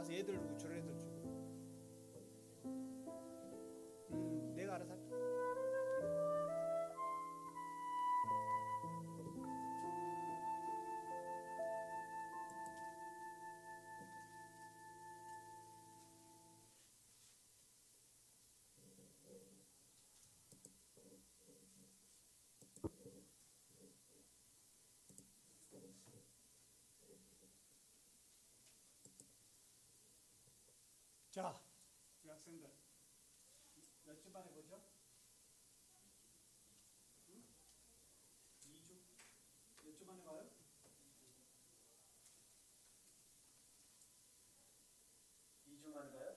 나가서 애들 주고 저런 애들 주고. 내가 알아서 할게. 자, 우리 학생들 몇 주 만에 보죠? 2주? 몇 주 만에 봐요? 2주 만에 봐요?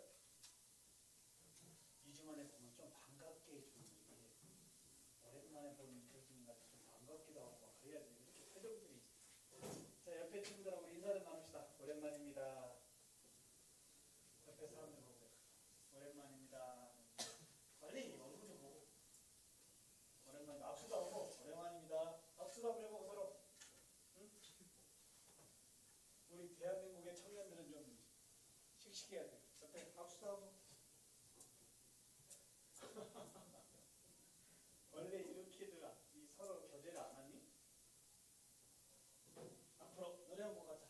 2주 만에 보면 좀 반갑게 해주는 게 오랜만에 보는 교수님 같이 좀 반갑기도 하고 막 그래야 돼. 이렇게 표정들이. 자, 옆에 친구들하고 인사 좀 나눕시다. 오랜만입니다. 옆에 사람들 보고 오랜만입니다. 빨리 얼굴 좀 보고 오랜만에 악수도 하고 오랜만입니다. 악수도 한번 해보고 서로. 응? 우리 대한민국의 청년들은 좀 씩씩해야 돼. 옆에 악수도 하고. 원래 이렇게들 서로 교제를 안 하니? 앞으로 노래 한 곡 하자.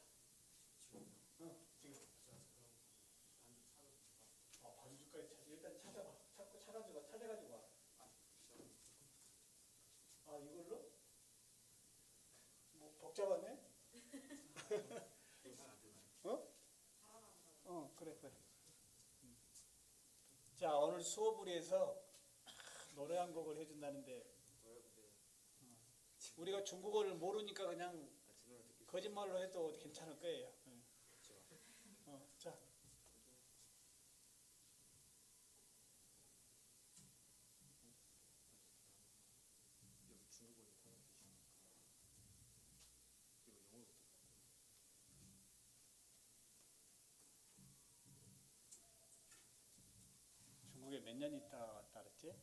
응, 지금. 반주까지 일단 찾아봐. 찾아가지고 와. 아, 이걸로? 뭐 복잡하네? 어? 그래. 자, 오늘 수업을 해서 노래 한 곡을 해준다는데 우리가 중국어를 모르니까 그냥 거짓말로 해도 괜찮을 거예요. 자. 중국에 몇 년 있다 왔다 그랬지?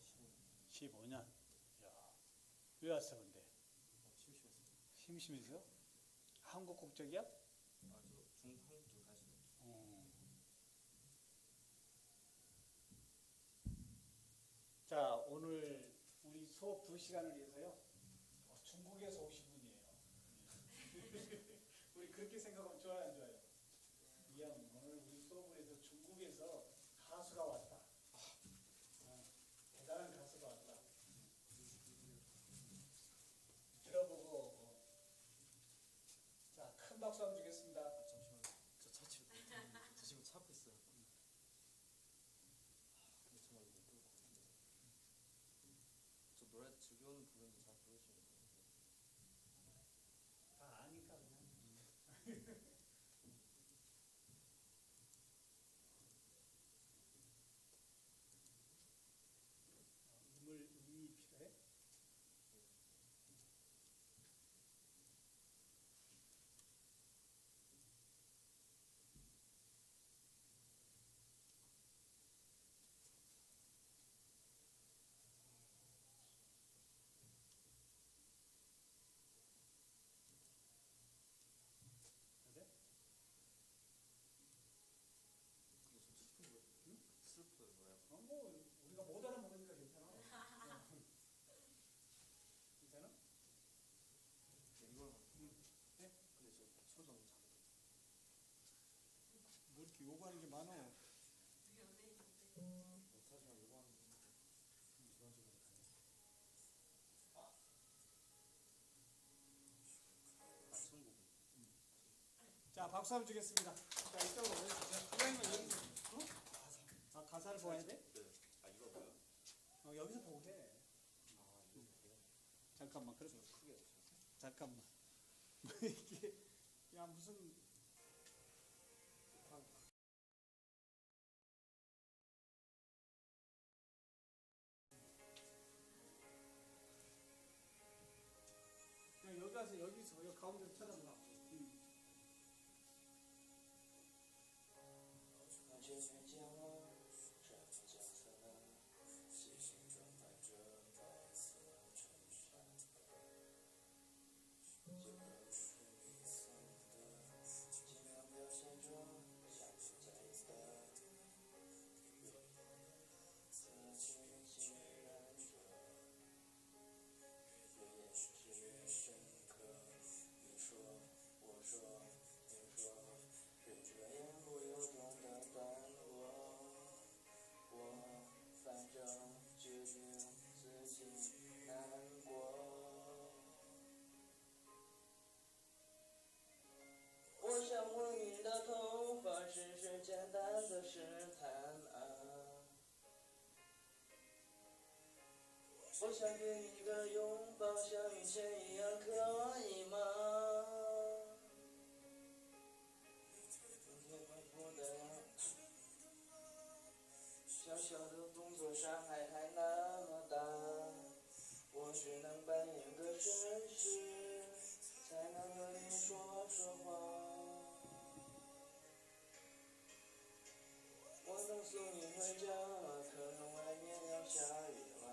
15년. 야, 왜 왔어 근데? 심심해서? 한국 국적이야? 중국 쪽 가시죠. 자, 오늘 우리 수업 2시간을 위해서요. 중국에서 오신 분이에요. 우리 그렇게 생각하면 좋아요, 안 좋아요? 이양 오늘 우리 수업을 해서 중국에서 가수가 왔다. 대단한 가수가 왔다. 들어보고 자, 큰 박수 한번 주겠습니다. 잠시만요. 저 지금 차 앞에 있어요. 근데 정말 못 부를 것 같은데. 저 노래 즐겨오는 부분도 잘 부르시는 거예요. 다 아니까 그냥. 음이 필요해? 그래? 근데 좀 슬픈 거, 슬퍼요 노래가. 뭐 우리가 못 알아먹으니까 괜찮아. 괜찮아? 네, 이걸 네? 근데 저 소정 잘. 뭐 이렇게 요구하는 게 많아. 못하지만 요구하는 거 이런 식으로 가요. 승곡. 자, 박수 한번 주겠습니다. 자, 이쪽으로 오세요. 이왕이면 여기서. 가사를 보아야 돼? 네. 이거 뭐야? 여기서 보고 해. 이거 뭐야? 잠깐만, 그래. 좀 크게 해주세요. 잠깐만. 이게, 야, 무슨. 여기 가서 여기 가운데서 찾아봐. 我想给你个拥抱，像以前一样，可以吗？今天快活的样子，小小的动作伤害还那么大，我只能扮演个绅士，才能和你说说话。我能送你回家吗？可能外面要下雨了。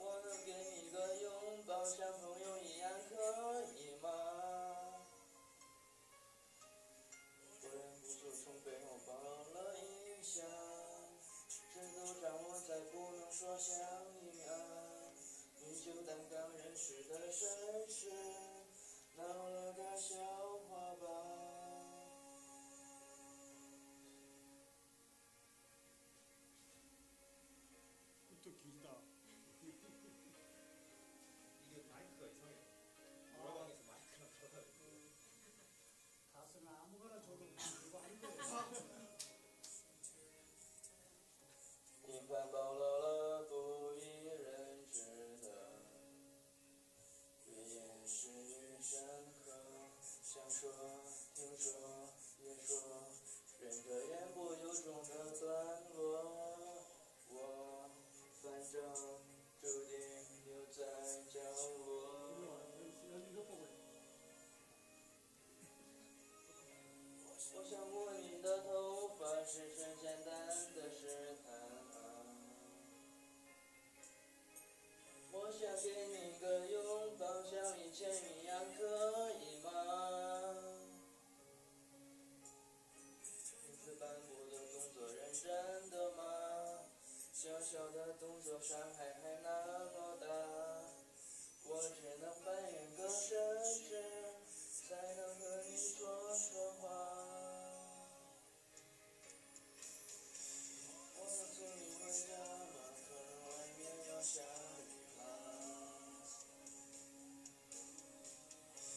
我能给你个拥抱，像朋友一样，可以吗？我忍不住从背后抱了一下，这都让我再不能说想你啊。你就当刚认识的绅士，闹了个笑话吧。또 길다. 이게 마이크가 이상해. 노래방에서 마이크랑 달라요. 가수는 아무거나 줘도 이거 할 거예요. 你快暴露了不为人知的语言是与深刻，想说听说别说，忍着言不由衷的段落，我反正注定留在角落。 이거 보고 해. 我想摸你的头发，是最简单的试探啊。我想给你个拥抱，像以前一样，可以吗？每次반步的动作认真的吗？小小的动作伤害还那么大，我只能扮演个绅士，才能和你说说话。我能送你回家吗？可能外面要下雨了。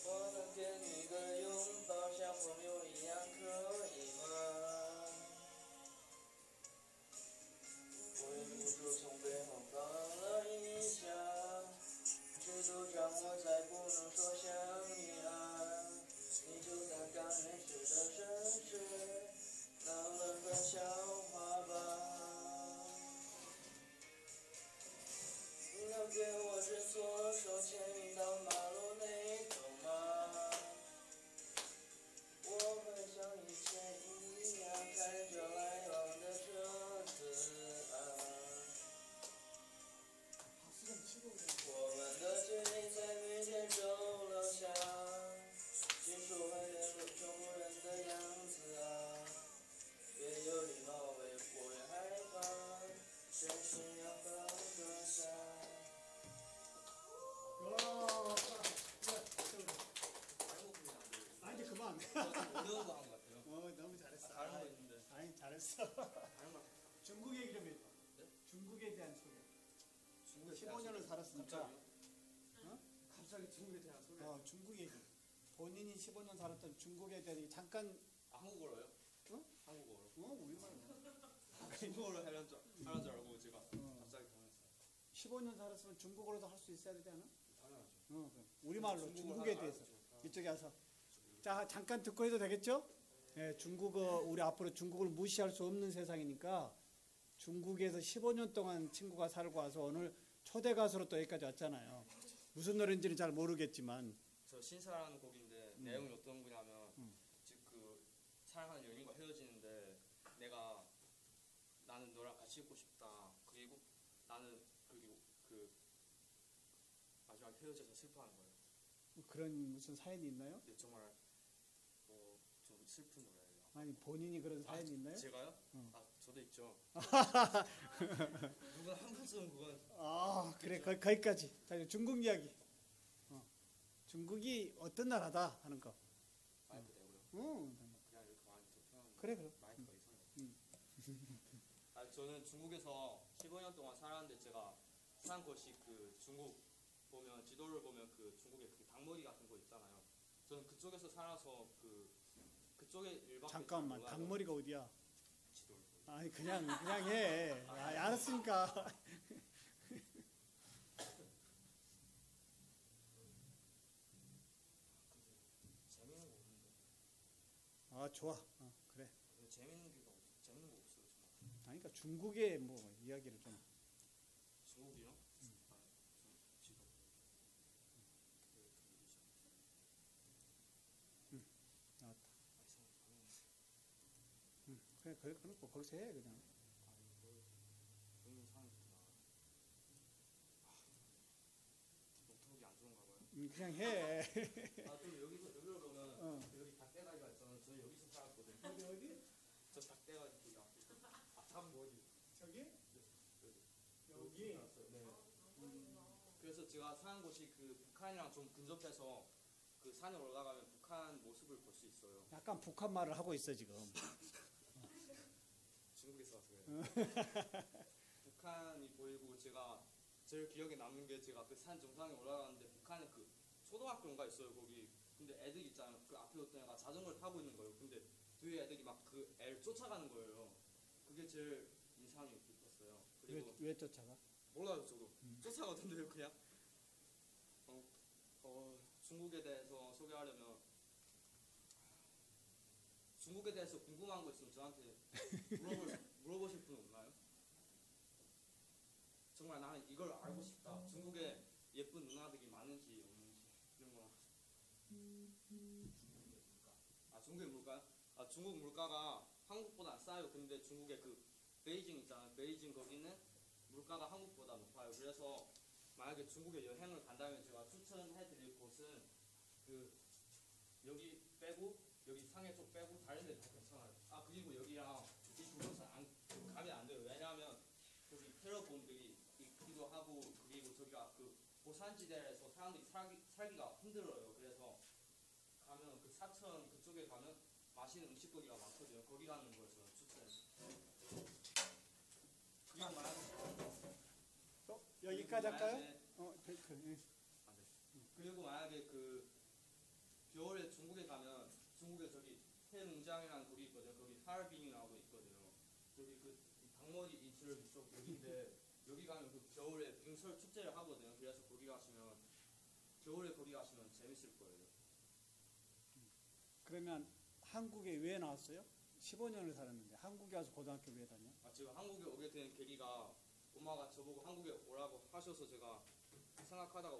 我能给你个拥抱，像朋友一样，可以吗？我忍不住从背后抱了一下，这都让我再不能说想你啊。你就当刚认识的绅士，闹了个笑话吧。你能给我只左手牵引到马路那头吗？我会像以前一样看着来往的车子啊。我们的距离在每天走楼下，结束会变成中国人的样子啊。别有礼貌，为不会害怕，真是要放得下。 와, 다른 거 부르면 안 돼요. 아 이제 그만. 어려운 거 한 것 같아요. 너무 잘했어. 다른 거 있는데. 아니 잘했어. 다른 거. 중국 얘기 좀 해봐. 네? 중국에 대한 소개. 중국에 15년을 살았으니까. 갑자기요? 어? 갑자기 중국에 대한 소개. 중국 얘기. 본인이 15년 살았던 중국에 대한 얘기 잠깐. 아, 한국어로요? 어? 한국어로. 우리말로. 중국어로 하는 줄 알고 제가 갑자기 당했어요. 15년 살았으면 중국어로도 할 수 있어야 되지 않아? 당연하죠. 그럼. 우리말로 중국어를 중국에 대해서 알았죠. 이쪽에 와서. 자 잠깐 듣고 해도 되겠죠? 네, 중국어 우리 앞으로 중국을 무시할 수 없는 세상이니까 중국에서 15년 동안 친구가 살고 와서 오늘 초대 가수로 또 여기까지 왔잖아요. 무슨 노래인지는 잘 모르겠지만 저 신사라는 곡인데 내용이 어떤 거냐면 즉 그 사랑하는 연인과 헤어지는데 내가 나는 너랑 같이 있고 싶다. 그리고 나는 그리고 그 마지막 헤어져서 슬퍼하는 거예요. 그런 무슨 사연이 있나요? 근데 정말 좀 슬픈 노래예요. 아니 본인이 그런 사연이 있나요? 제가요? 응. 아 저도 있죠. 누가 한 번쯤은 그건 아 그래 거기까지. 자 이제 중국 이야기. 중국이 어떤 나라다 하는 거. 마이크 대고요. 응. 그냥 이렇게 많이 또 표현하는 그래 그래. 마이크가 이상해요. 아 저는 중국에서 15년 동안 살았는데 제가 산 곳이 그 중국 보면 지도를 보면 그 중국에 그 닭머리 같은 거 있잖아요. 저는 그쪽에서 살아서 그쪽에 일밖에 잠깐만 잘 몰라요. 닭머리가 어디야? 지도를 보면 아니 그냥 해. 아, 알았으니까. 재밌는 거 없는데. 아 좋아. 그래. 왜 재밌는 거 없어요 정말. 아니 그러니까 중국의 뭐 이야기를 좀. 중국이요? 아, 지금 나왔다. 아, 이상하게 그래 그렇고 거기서 해 그냥. 보이는 사람이 있구나. 노트북이 안 좋은가 봐요. 그냥 해. 아, 그럼 여기로 그러면 어. 여기 닭대가리가 있잖아요. 저는 여기서 살았거든요. 어디? 저 닭대가리 여기 앞에. 닭 뭐지? 저기? 여기 살았어요. 네. 그래서 제가 사는 곳이 그 북한이랑 좀 근접해서 그 산에 올라가면 북한 모습을 볼 수 있어요. 약간 북한 말을 하고 있어 지금. 중국에서 와서 그래요. 북한이 보이고 제가 제일 기억에 남는 게 제가 그 산 정상에 올라가는데 북한에 그 초등학교인가 있어요 거기. 근데 애들 있잖아요. 그 앞에 어떤 애가 자전거를 타고 있는 거예요. 근데 뒤에 애들이 막 그 애를 쫓아가는 거예요. 그게 제일 인상이 깊었어요. 그리고 왜 쫓아가? 몰라요 저도. 쫓아가던데요 그냥. 중국에 대해서 소개하려면 중국에 대해서 궁금한 거 있으면 저한테 물어보실 분 없나요? 정말 나는 이걸 알고 싶다. 중국에 예쁜 누나들이 많은지 없는지 이런 거. 중국의 물가? 중국 물가가 한국보다 싸요. 근데 중국의 그 베이징 있잖아요. 베이징 거기는 물가가 한국보다 높아요. 그래서 만약에 중국에 여행을 간다면 제가 추천해드릴 곳은 그 여기 빼고 여기 상해 쪽 빼고 다른 데 다 괜찮아요. 그리고 여기랑 이 두 곳은 가면 안 돼요. 왜냐하면 거기 테러범들이 있기도 하고 그리고 저기가 그 고산지대에서 사람들이 살기가 힘들어요. 그래서 가면 그 사천 그쪽에 가면 맛있는 음식거리가 많거든요. 거기 가는 걸 저는 추천해요. 그리고 여기까지 할까요? 네. 그리고 만약에 그 겨울에 중국에 가면 중국에 저기 해농장이라는 거기 있거든요. 거기 하얼빈이라고 있거든요. 저기 그 닭머리 이슬 이쪽 여기인데 여기 가면 그 겨울에 빙설 축제를 하거든요. 그래서 거기 가시면 겨울에 거기 가시면 재밌을 거예요. 그러면 한국에 왜 나왔어요? 15년을 살았는데 한국에 와서 고등학교 왜 다녀? 제가 한국에 오게 된 계기가 엄마가 저보고 한국에 오라고 하셔서 제가 생각하다가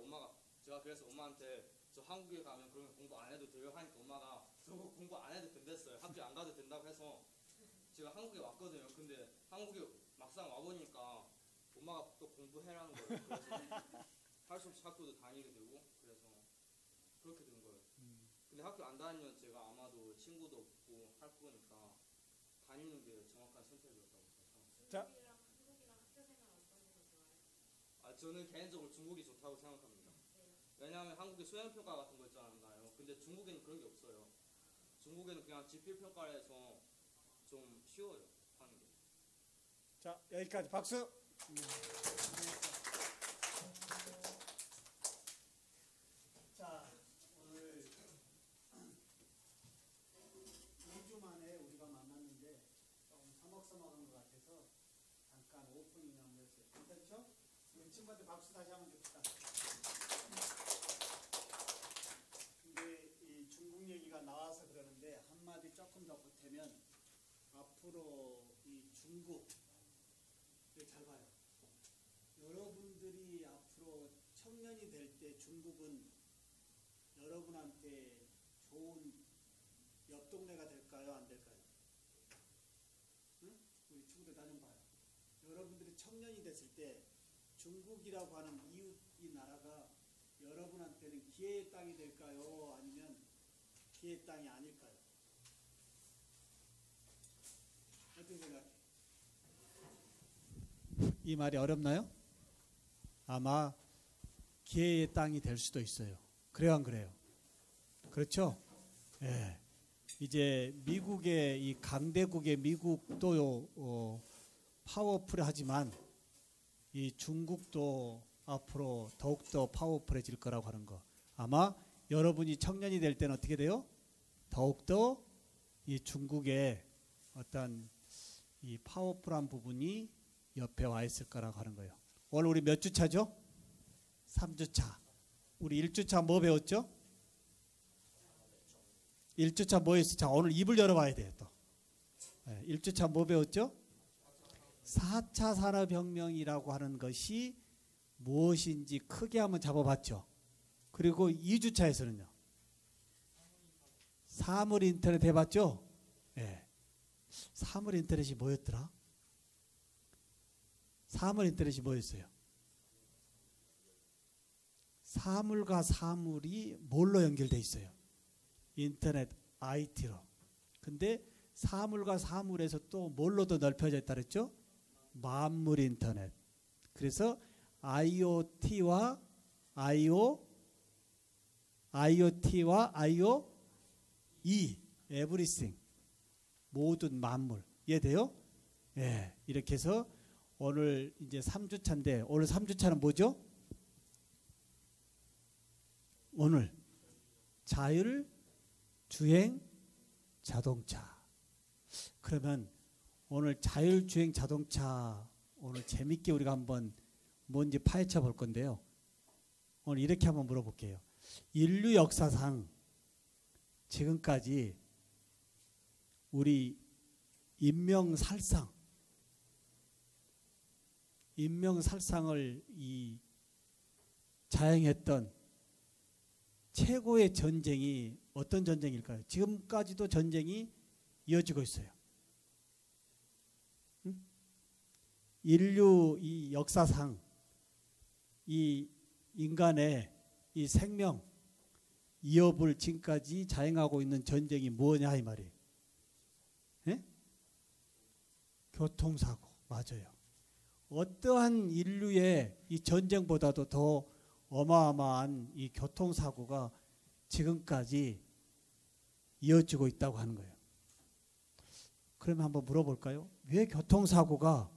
제가 그래서 엄마한테 저 한국에 가면 그러면 공부 안 해도 돼요 하니까 엄마가 저보고 공부 안 해도 된댔어요. 학교 안 가도 된다고 해서 제가 한국에 왔거든요. 근데 한국에 막상 와보니까 엄마가 또 공부해라는 거예요. 그래서 할 수 없이 학교도 다니게 되고 그래서 그렇게 된 거예요. 근데 학교 안 다니면 제가 아마도 친구도 없고 할 거니까 다니는 게 정확한 선택이었다고 생각해요. 자, 한국이랑 학교 생활 어떤 게 더 좋아요? 저는 개인적으로 중국이 좋다고 생각합니다. 왜냐하면 한국에 수행평가 같은 거 있잖아요. 근데 중국에는 그런 게 없어요. 중국에는 그냥 지필평가를 해서 좀 쉬워요 하는 게. 자 여기까지 박수. 자 오늘 2주 만에 우리가 만났는데 조금 서먹서먹한 것 같아서 잠깐 오프닝 한번 했어요. 괜찮죠? 우리 친구한테 박수 다시 하면 좋겠다. 근데 이 중국 얘기가 나와서 그러는데 한마디 조금 더 보태면 앞으로 이 중국 잘 봐요. 여러분들이 앞으로 청년이 될 때 중국은 여러분한테 좋은 옆 동네가 될까요? 안 될까요? 응? 우리 친구들 나 좀 봐요. 여러분들이 청년이 됐을 때 중국이라고 하는 이웃 이 나라가 여러분한테는 기회의 땅이 될까요? 아니면 기회의 땅이 아닐까요? 어떻게 생각해? 이 말이 어렵나요? 아마 기회의 땅이 될 수도 있어요. 그래요, 안 그래요? 그렇죠? 예. 이제 미국의 이 강대국의 미국도 파워풀하지만 이 중국도 앞으로 더욱더 파워풀해질 거라고 하는 거. 아마 여러분이 청년이 될 때는 어떻게 돼요? 더욱더 이 중국의 어떤 이 파워풀한 부분이 옆에 와 있을 거라고 하는 거예요. 오늘 우리 몇 주차죠? 3주차. 우리 1주차 뭐 배웠죠? 1주차 뭐 했어요? 자, 오늘 입을 열어봐야 돼요. 또. 1주차 뭐 배웠죠? 4차 산업혁명이라고 하는 것이 무엇인지 크게 한번 잡아봤죠. 그리고 2주차에서는요. 사물 인터넷 해봤죠? 네. 사물 인터넷이 뭐였더라? 사물 인터넷이 뭐였어요? 사물과 사물이 뭘로 연결돼 있어요? 인터넷, IT로. 근데 사물과 사물에서 또 뭘로 더 넓혀져 있다 그랬죠? 만물 인터넷. 그래서 IoT와 IoE, everything, 모든 만물. 이해돼요? 예, 이렇게 해서 오늘 이제 3주차인데 오늘 3주차는 뭐죠? 오늘 자율주행 자동차. 그러면 오늘 자율주행 자동차 오늘 재밌게 우리가 한번 뭔지 파헤쳐 볼 건데요. 오늘 이렇게 한번 물어볼게요. 인류 역사상 지금까지 우리 인명살상을 이 자행했던 최고의 전쟁이 어떤 전쟁일까요? 지금까지도 전쟁이 이어지고 있어요. 응? 인류 이 역사상 이 인간의 이 생명 이업을 지금까지 자행하고 있는 전쟁이 뭐냐 이 말이에요. 예? 교통사고. 맞아요. 어떠한 인류의 이 전쟁보다도 더 어마어마한 이 교통사고가 지금까지 이어지고 있다고 하는 거예요. 그러면 한번 물어볼까요? 왜 교통사고가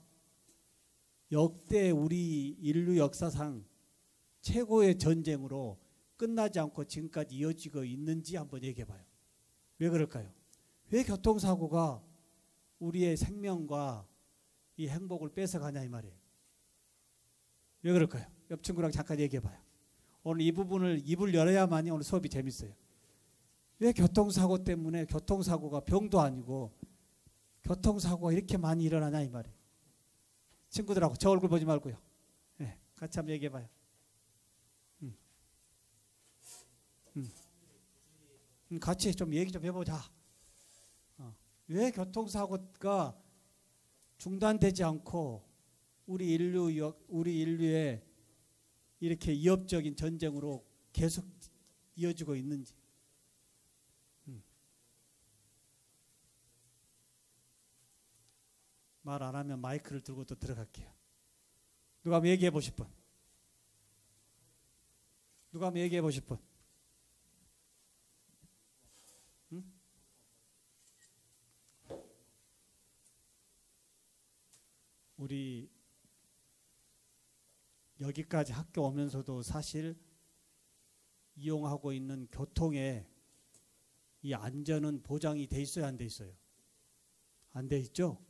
역대 우리 인류 역사상 최고의 전쟁으로 끝나지 않고 지금까지 이어지고 있는지 한번 얘기해 봐요. 왜 그럴까요? 왜 교통사고가 우리의 생명과 이 행복을 뺏어가냐 이 말이에요. 왜 그럴까요? 옆 친구랑 잠깐 얘기해 봐요. 오늘 이 부분을 입을 열어야만이 오늘 수업이 재밌어요. 왜 교통사고 때문에 교통사고가 병도 아니고 교통사고가 이렇게 많이 일어나냐 이 말이에요. 친구들하고 저 얼굴 보지 말고요. 네, 같이 한번 얘기해 봐요. 같이 좀 얘기 좀 해보자. 왜 교통사고가 중단되지 않고 우리 인류의 이렇게 위협적인 전쟁으로 계속 이어지고 있는지. 말 안 하면 마이크를 들고 또 들어갈게요. 누가 한번 얘기해 보실 분? 누가 한번 얘기해 보실 분? 우리 여기까지 학교 오면서도 사실 이용하고 있는 교통에 이 안전은 보장이 돼 있어요, 안 돼 있어요? 안 돼 있죠?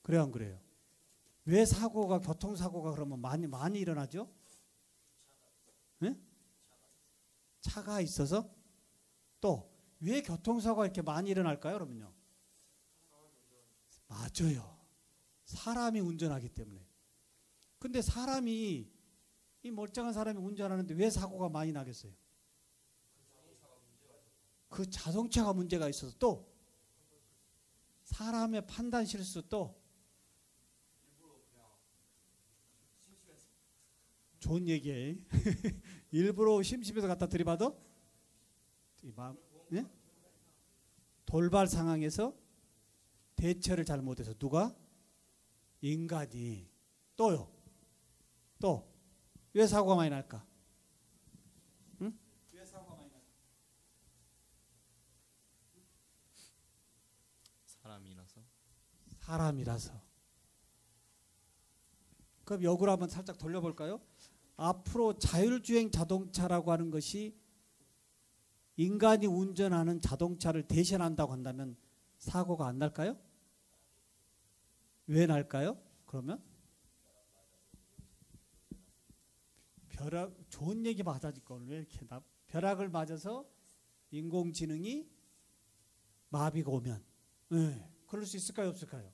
그래요, 안 그래요? 왜 사고가 교통사고가 그러면 많이 일어나죠? 네? 차가 있어서? 또 왜 교통사고가 이렇게 많이 일어날까요, 그러면요? 맞아요. 사람이 운전하기 때문에. 근데 사람이 이 멀쩡한 사람이 운전하는데 왜 사고가 많이 나겠어요? 그 자동차가 문제가 있어서 또 사람의 판단 실수 또 좋은 얘기예요. 일부러 심심해서 갖다 들이받아? 네? 돌발 상황에서 대처를 잘못해서 누가? 인간이. 또요. 또 왜 사고가 많이 날까? 응? 왜 사고가 많이 날까? 사람이라서. 그럼 역으로 한번 살짝 돌려볼까요? 앞으로 자율주행 자동차라고 하는 것이 인간이 운전하는 자동차를 대신한다고 한다면 사고가 안 날까요? 왜 날까요? 그러면 벼락 좋은 얘기 맞아질 걸 왜 이렇게 벼락을 맞아서 인공지능이 마비가 오면 그럴 수 있을까요? 없을까요?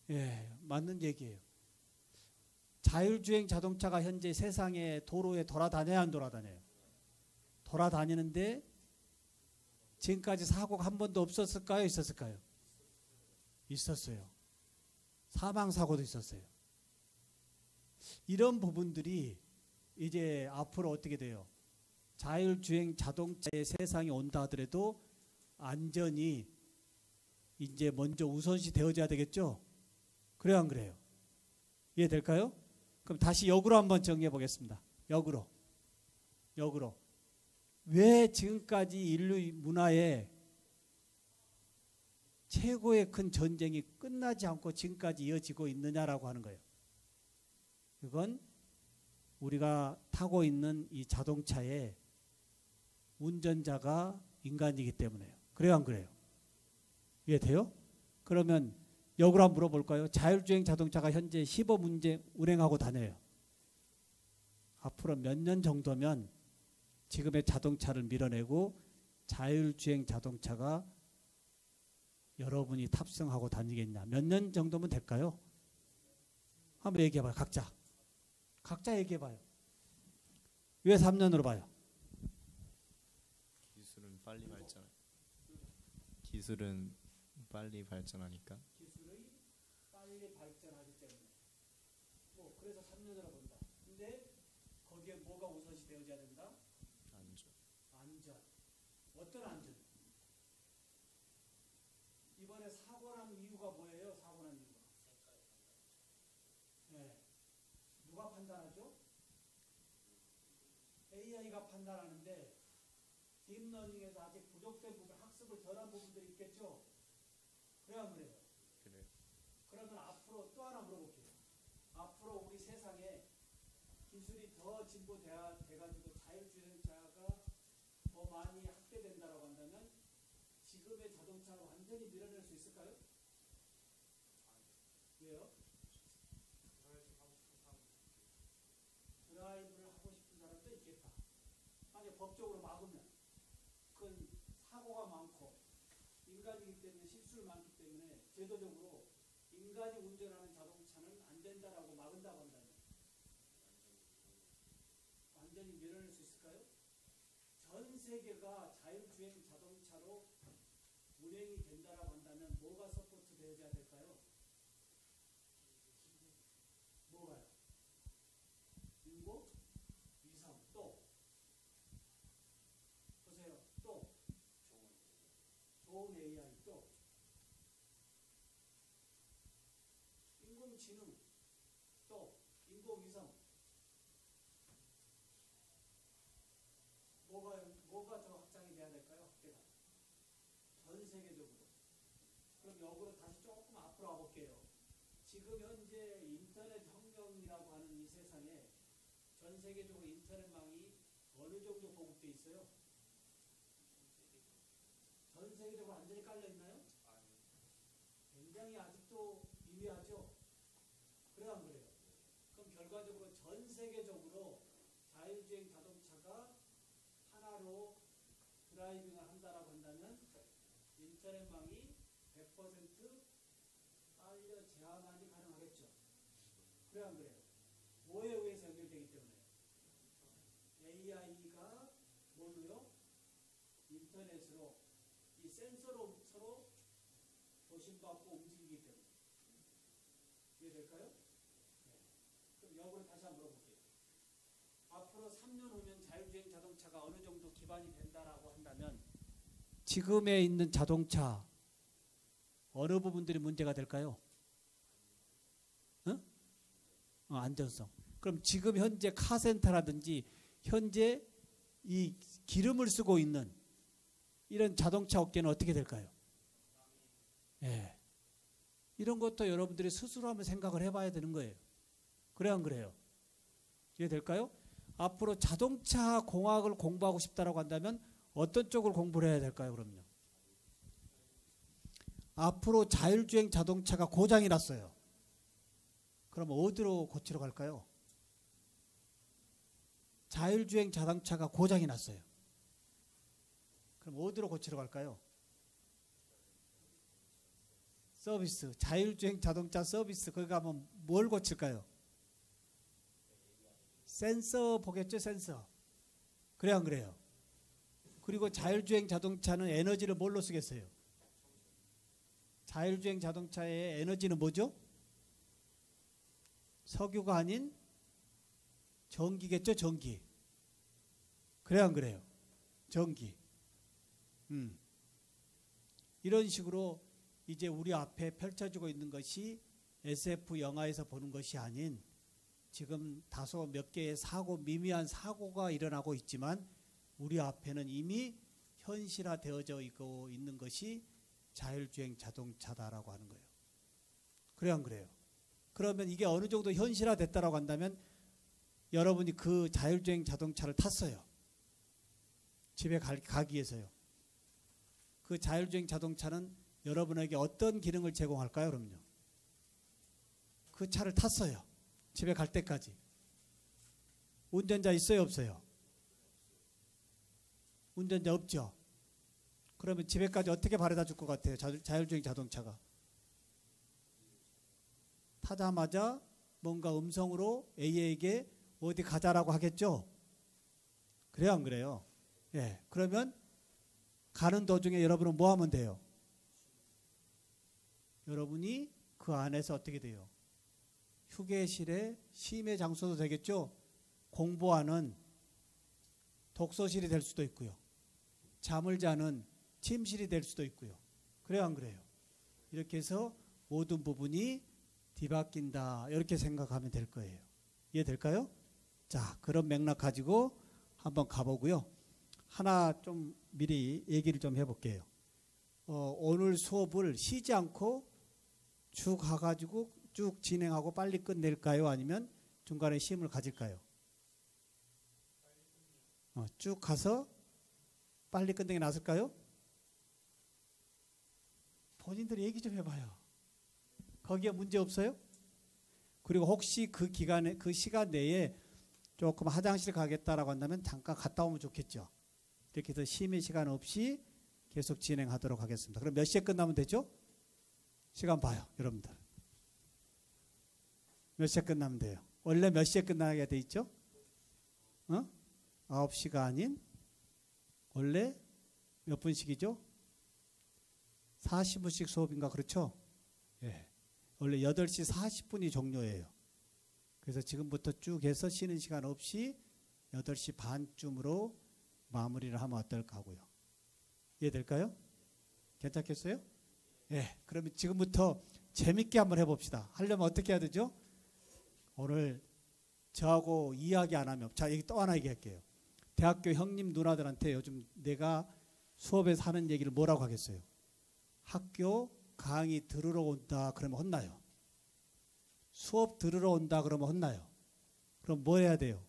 예, 맞는 얘기예요. 자율주행 자동차가 현재 세상에 도로에 돌아다녀야 안 돌아다녀요? 돌아다니는데 지금까지 사고가 한 번도 없었을까요? 있었을까요? 있었어요. 사망사고도 있었어요. 이런 부분들이 이제 앞으로 어떻게 돼요? 자율주행 자동차의 세상이 온다 하더라도 안전이 이제 먼저 우선시 되어져야 되겠죠? 그래요, 안 그래요? 이해될까요? 그럼 다시 역으로 한번 정리해 보겠습니다. 역으로. 왜 지금까지 인류 문화에 최고의 큰 전쟁이 끝나지 않고 지금까지 이어지고 있느냐라고 하는 거예요. 이건 우리가 타고 있는 이 자동차의 운전자가 인간이기 때문에요. 그래요, 안 그래요? 이해돼요? 그러면 역으로 한번 물어볼까요? 자율주행 자동차가 현재 시범 운행하고 다녀요. 앞으로 몇 년 정도면 지금의 자동차를 밀어내고 자율주행 자동차가 여러분이 탑승하고 다니겠냐? 몇 년 정도면 될까요? 한번 얘기해봐요. 각자 얘기해봐요. 왜 3년으로 봐요? 기술은 빨리 발전하니까. 기술이 빨리 발전하기 때문에. 그래서 3년으로 본다. 근데 거기에 뭐가 우선시 되어져야 된다? 안전. 어떤 안전? 이번에 사고 난 이유가 뭐예요? 사고 난 이유가. 네. 누가 판단하죠? AI가 판단하는데 딥러닝에서 아직 부족된 부분, 학습을 덜한 부분들이 있겠죠? 그래야 안 그래요? 그래. 그러면 앞으로 또 하나 물어볼게요. 앞으로 우리 세상에 기술이 더 진보돼가지고 자율주행차가 더 많이 확대된다고 한다면 지금의 자동차를 완전히 밀어낼 수 있을까요? 왜요? 드라이브를 하고 싶은 사람도 있겠다. 만약 법적으로 막으면 그건 사고가 많고 인간이기 때문에 실수를 많기 때문에 제도적으로 인간이 운전하는 자동차는 안 된다라고 막은다고 한다면 완전히 밀어낼 수 있을까요? 전 세계가 자율주행 자동차로 운행이 된다라고 한다면 뭐가 서포트 되어야 될까요? 뭐가요? 인공 위성 또 보세요. 또 좋은 AI 또 인공지능 또 인공위성 뭐가 더 확장이 돼야 될까요? 확대가 전 세계적으로. 그럼 역으로 다시 조금 앞으로 와볼게요. 지금 현재 인터넷 혁명이라고 하는 이 세상에 전 세계적으로 인터넷망이 어느 정도 보급돼 있어요? 전 세계적으로 완전히 깔려 있나요? 굉장히 아직도 미미하죠? 그래요, 안 그래요? 그럼 결과적으로 전 세계적으로 자율주행 자동차가 하나로 드라이빙을 한다라고 한다면 인터넷망이 100% 깔려 제한만이 가능하겠죠? 그래요, 안 그래요? 뭐에 의해서 연결되기 때문에? AI가 뭘로요? 인터넷으로 이 센서로 서로 교신받고 움직이기 때문에. 이해될까요? 네. 그럼 역으로 다시 한번 물어볼게요. 앞으로 3년 후면 자율주행 자동차가 어느 정도 기반이 된다라고 한다면 지금에 있는 자동차 어느 부분들이 문제가 될까요? 응? 안전성. 그럼 지금 현재 카센터라든지 현재 이 기름을 쓰고 있는 이런 자동차 업계는 어떻게 될까요? 예. 이런 것도 여러분들이 스스로 한번 생각을 해봐야 되는 거예요. 그래요, 안 그래요? 이해될까요? 앞으로 자동차 공학을 공부하고 싶다라고 한다면 어떤 쪽을 공부를 해야 될까요, 그럼요? 앞으로 자율주행 자동차가 고장이 났어요. 그럼 어디로 고치러 갈까요? 자율주행 자동차가 고장이 났어요. 그럼 어디로 고치러 갈까요? 서비스, 자율주행 자동차 서비스. 거기 가면 뭘 고칠까요? 센서 보겠죠, 센서. 그래 안 그래요? 그리고 자율주행 자동차는 에너지를 뭘로 쓰겠어요? 자율주행 자동차의 에너지는 뭐죠? 석유가 아닌 전기겠죠, 전기. 그래 안 그래요? 전기. 이런 식으로 이제 우리 앞에 펼쳐지고 있는 것이 SF 영화에서 보는 것이 아닌 지금 다소 몇 개의 사고, 미미한 사고가 일어나고 있지만 우리 앞에는 이미 현실화되어져 있고 있는 것이 자율주행 자동차다라고 하는 거예요. 그래 안 그래요? 그러면 이게 어느 정도 현실화됐다라고 한다면 여러분이 그 자율주행 자동차를 탔어요. 집에 가기 위해서요. 그 자율주행 자동차는 여러분에게 어떤 기능을 제공할까요? 그럼요. 그 차를 탔어요. 집에 갈 때까지. 운전자 있어요? 없어요? 운전자 없죠? 그러면 집에까지 어떻게 바래다 줄 것 같아요? 자율주행 자동차가. 타자마자 뭔가 음성으로 A에게 어디 가자라고 하겠죠? 그래요? 안 그래요? 예. 그러면 가는 도중에 여러분은 뭐 하면 돼요? 여러분이 그 안에서 어떻게 돼요? 휴게실에 심의 장소도 되겠죠? 공부하는 독서실이 될 수도 있고요. 잠을 자는 침실이 될 수도 있고요. 그래요, 안 그래요? 이렇게 해서 모든 부분이 뒤바뀐다. 이렇게 생각하면 될 거예요. 이해될까요? 자, 그런 맥락 가지고 한번 가보고요. 하나 좀 미리 얘기를 좀 해볼게요. 오늘 수업을 쉬지 않고 쭉 가가지고 쭉 진행하고 빨리 끝낼까요? 아니면 중간에 쉼을 가질까요? 쭉 가서 빨리 끝내는 게 나을까요? 본인들이 얘기 좀 해봐요. 거기에 문제 없어요? 그리고 혹시 그 기간에, 그 시간 내에 조금 화장실 가겠다라고 한다면 잠깐 갔다 오면 좋겠죠. 이렇게 해서 쉼의 시간 없이 계속 진행하도록 하겠습니다. 그럼 몇 시에 끝나면 되죠? 시간 봐요, 여러분들. 몇 시에 끝나면 돼요? 원래 몇 시에 끝나게 돼 있죠? 9시가 아닌 원래 몇 분씩이죠? 40분씩 수업인가 그렇죠? 예. 원래 8시 40분이 종료예요. 그래서 지금부터 쭉 해서 쉬는 시간 없이 8시 반쯤으로 마무리를 하면 어떨까 하고요. 이해될까요? 괜찮겠어요? 예. 그러면 지금부터 재밌게 한번 해봅시다. 하려면 어떻게 해야 되죠? 오늘 저하고 이야기 안 하면, 자, 여기 또 하나 얘기할게요. 대학교 형님 누나들한테 요즘 내가 수업에서 하는 얘기를 뭐라고 하겠어요? 학교 강의 들으러 온다 그러면 혼나요. 수업 들으러 온다 그러면 혼나요. 그럼 뭐 해야 돼요?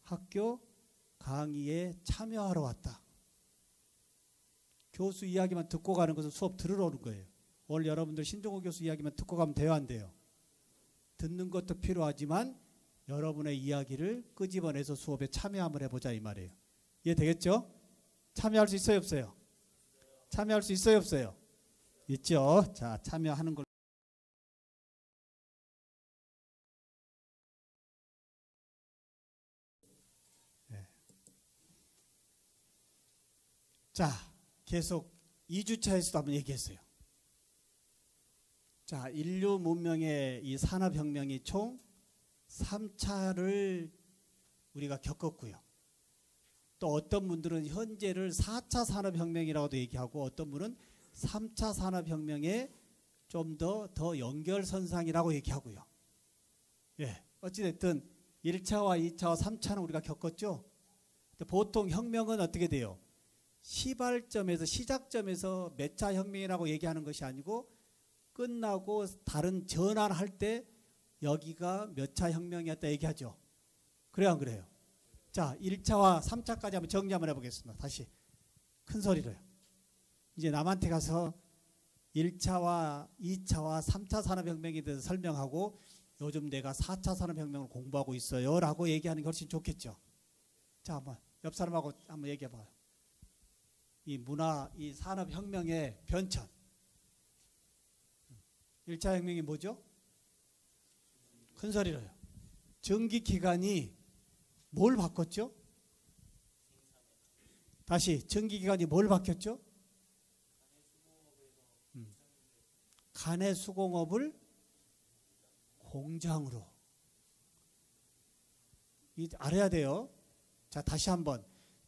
학교 강의에 참여하러 왔다. 교수 이야기만 듣고 가는 것은 수업 들으러 오는 거예요. 오늘 여러분들 신종호 교수 이야기만 듣고 가면 돼요, 안 돼요? 듣는 것도 필요하지만 여러분의 이야기를 끄집어내서 수업에 참여 한번 해보자 이 말이에요. 이해되겠죠? 참여할 수 있어요, 없어요? 참여할 수 있어요, 없어요? 있죠. 자, 참여하는 걸. 네. 자, 계속 2주차에서도 한번 얘기했어요. 자, 인류 문명의 이 산업혁명이 총 3차를 우리가 겪었고요. 또 어떤 분들은 현재를 4차 산업혁명이라고도 얘기하고 어떤 분은 3차 산업혁명의 좀 더 연결선상이라고 얘기하고요. 예, 어찌됐든 1차와 2차와 3차는 우리가 겪었죠. 보통 혁명은 어떻게 돼요? 시발점에서, 시작점에서 몇 차 혁명이라고 얘기하는 것이 아니고 끝나고 다른 전환할 때 여기가 몇 차 혁명이었다 얘기하죠. 그래요, 안 그래요? 자, 1차와 3차까지 한번 정리 한번 해보겠습니다. 다시 큰 소리로요. 이제 남한테 가서 1차와 2차와 3차 산업혁명에 대해서 설명하고 요즘 내가 4차 산업혁명을 공부하고 있어요 라고 얘기하는 게 훨씬 좋겠죠. 자, 한번 옆 사람하고 한번 얘기해 봐요. 이 문화, 이 산업혁명의 변천. 1차 혁명이 뭐죠? 큰 소리로요. 전기기관이 뭘 바꿨죠? 다시 전기기관이 뭘 바뀌었죠? 간의 수공업을 공장으로. 알아야 돼요. 자, 다시 한번.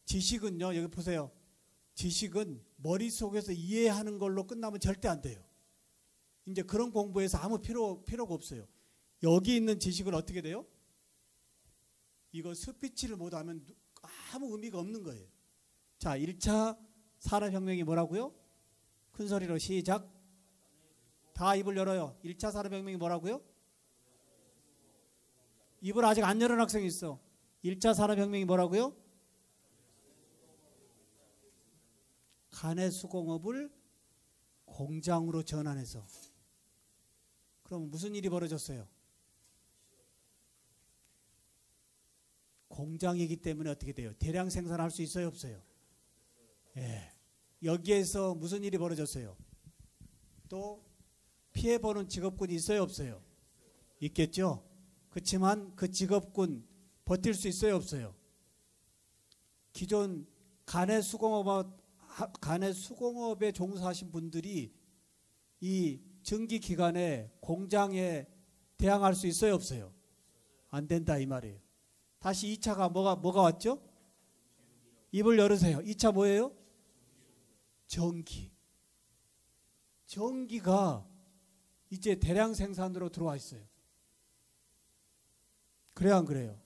지식은요, 여기 보세요. 지식은 머릿속에서 이해하는 걸로 끝나면 절대 안 돼요. 이제 그런 공부에서 아무 필요가 없어요. 여기 있는 지식은 어떻게 돼요? 이거 스피치를 못하면 아무 의미가 없는 거예요. 자, 1차 산업혁명이 뭐라고요? 큰 소리로 시작. 다 입을 열어요. 1차 산업혁명이 뭐라고요? 입을 아직 안 열은 학생이 있어. 1차 산업혁명이 뭐라고요? 간의 수공업을 공장으로 전환해서. 그럼 무슨 일이 벌어졌어요? 공장이기 때문에 어떻게 돼요? 대량 생산할 수 있어요, 없어요? 예. 여기에서 무슨 일이 벌어졌어요? 또 피해보는 직업군이 있어요, 없어요? 있겠죠? 그렇지만 그 직업군 버틸 수 있어요, 없어요? 기존 간의 수공업에 종사하신 분들이 이 전기기관에 공장에 대항할 수 있어요, 없어요? 안 된다 이 말이에요. 다시 2차가 뭐가 왔죠? 입을 열으세요. 2차 뭐예요? 전기. 전기가 이제 대량 생산으로 들어와 있어요. 그래요, 안 그래요?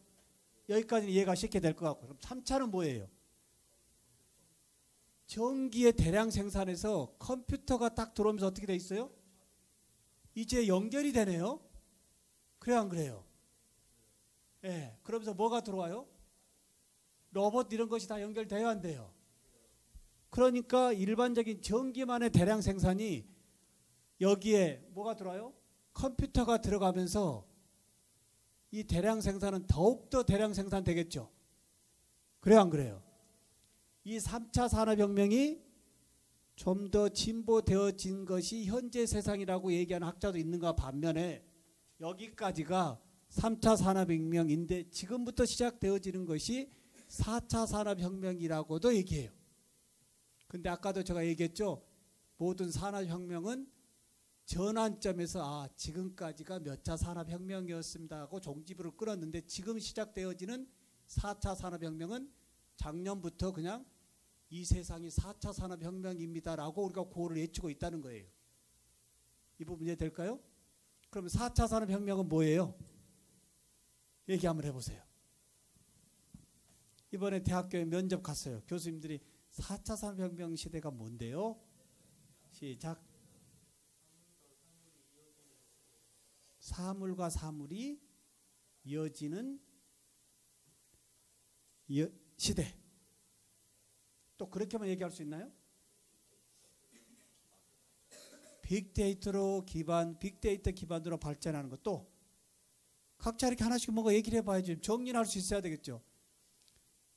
여기까지는 이해가 쉽게 될 것 같고. 그럼 3차는 뭐예요? 전기의 대량 생산에서 컴퓨터가 딱 들어오면서 어떻게 돼 있어요? 이제 연결이 되네요. 그래요, 안 그래요? 예. 그러면서 뭐가 들어와요? 로봇 이런 것이 다 연결돼야 안 돼요. 그러니까 일반적인 전기만의 대량 생산이 여기에 뭐가 들어와요? 컴퓨터가 들어가면서 이 대량 생산은 더욱더 대량 생산 되겠죠. 그래요, 안 그래요? 이 3차 산업혁명이 좀 더 진보되어진 것이 현재 세상이라고 얘기하는 학자도 있는가 반면에 여기까지가 3차 산업혁명인데 지금부터 시작되어지는 것이 4차 산업혁명이라고도 얘기해요. 근데 아까도 제가 얘기했죠. 모든 산업혁명은 전환점에서 지금까지가 몇 차 산업혁명이었습니다 하고 종지부를 끊었는데 지금 시작되어지는 4차 산업혁명은 작년부터 그냥 이 세상이 4차 산업혁명입니다라고 우리가 구호를 외치고 있다는 거예요. 이 부분 이해될까요? 그럼 4차 산업혁명은 뭐예요? 얘기 한번 해보세요. 이번에 대학교에 면접 갔어요. 교수님들이 4차 산업혁명 시대가 뭔데요? 시작. 사물과 사물이 이어지는 시대. 또 그렇게만 얘기할 수 있나요? 빅데이터 기반으로 발전하는 것도 각자 이렇게 하나씩 뭔가 얘기를 해봐야지 정리를 할 수 있어야 되겠죠.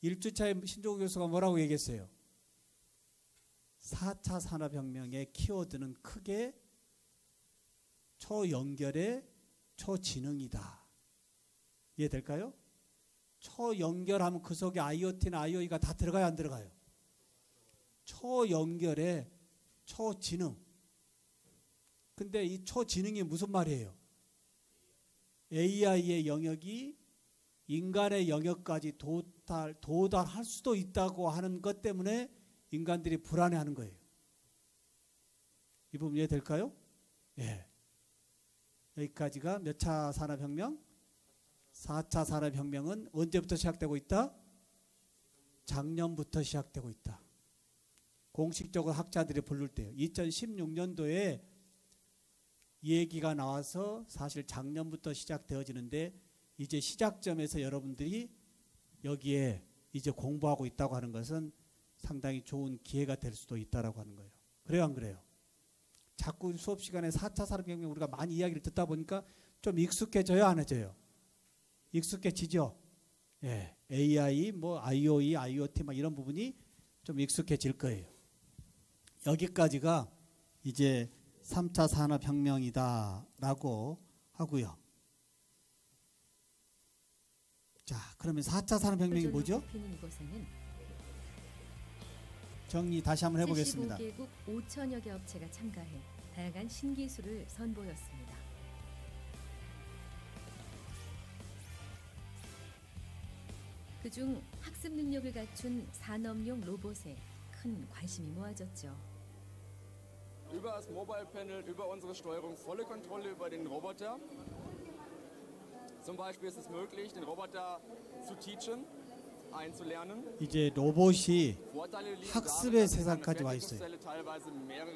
1주차에 신종우 교수가 뭐라고 얘기했어요? 4차 산업혁명의 키워드는 크게 초연결의 초지능이다. 이해될까요? 초연결하면 그 속에 IoT나 IoE가 다 들어가요, 안 들어가요? 초연결의 초지능. 근데 이 초지능이 무슨 말이에요? AI의 영역이 인간의 영역까지 도달할 수도 있다고 하는 것 때문에 인간들이 불안해하는 거예요. 이 부분 이해될까요? 예. 여기까지가 몇 차 산업혁명? 4차 산업혁명은 언제부터 시작되고 있다? 작년부터 시작되고 있다. 공식적으로 학자들이 부를 때요. 2016년도에 얘기가 나와서 사실 작년부터 시작되어지는데 이제 시작점에서 여러분들이 여기에 이제 공부하고 있다고 하는 것은 상당히 좋은 기회가 될 수도 있다라고 하는 거예요. 그래요, 안 그래요? 자. 자꾸 수업 시간에 4차 산업혁명 우리가 많이 이야기를 듣다 보니까 좀 익숙해져요, 안 해져요? 익숙해지죠. 예, AI, 뭐 IoE, IoT 막 이런 부분이 좀 익숙해질 거예요. 여기까지가 이제 3차 산업혁명이다라고 하고요. 자, 그러면 4차 산업혁명이 뭐죠? 정리 다시 한번 해보겠습니다. 75개국 5천여 개 업체가 참가해 다양한 신기술을 선보였습니다. 그중 학습 능력을 갖춘 산업용 로봇에 큰 관심이 모아졌죠. Über das Mobile Panel, über unsere Steuerung volle Kontrolle über den Roboter. Zum Beispiel ist es möglich, den Roboter zu teachen, einzulernen. 이제 로봇이 학습의 세상까지 와 있어요.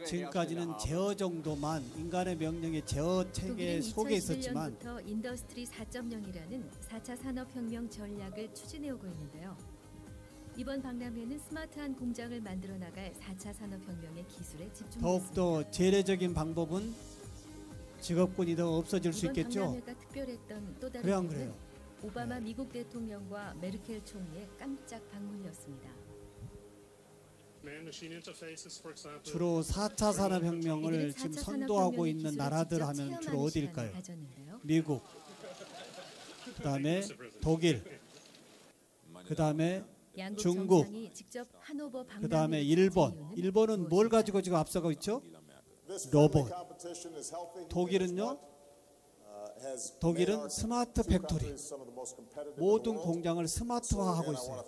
지금까지는 제어 정도만 인간의 명령의 제어 체계 속에 있었지만 2011년부터 인더스트리 4.0이라는 4차 산업혁명 전략을 추진해 오고 있는데요. 이번 박람회는 스마트한 공장을 만들어 나갈 4차 산업혁명의 기술에 집중했습니다. 더욱더 재래적인 방법은 직업군이 더 없어질 수 이번 있겠죠. 박람회가 특별했던 또 다른 그래요, 안 이유는 그래요? 오바마 미국 대통령과 메르켈 총리의 깜짝 방문이었습니다. 주로 4차 산업혁명을 지금 선도하고 있는 나라들 하면 주로 어디일까요? 미국, 그 다음에 독일, 그 다음에 중국, 그 다음에 일본. 일본은 뭘 가지고 지금 앞서고 있죠? 로봇. 독일은요? 독일은 스마트 팩토리. 모든 공장을 스마트화하고 있어요.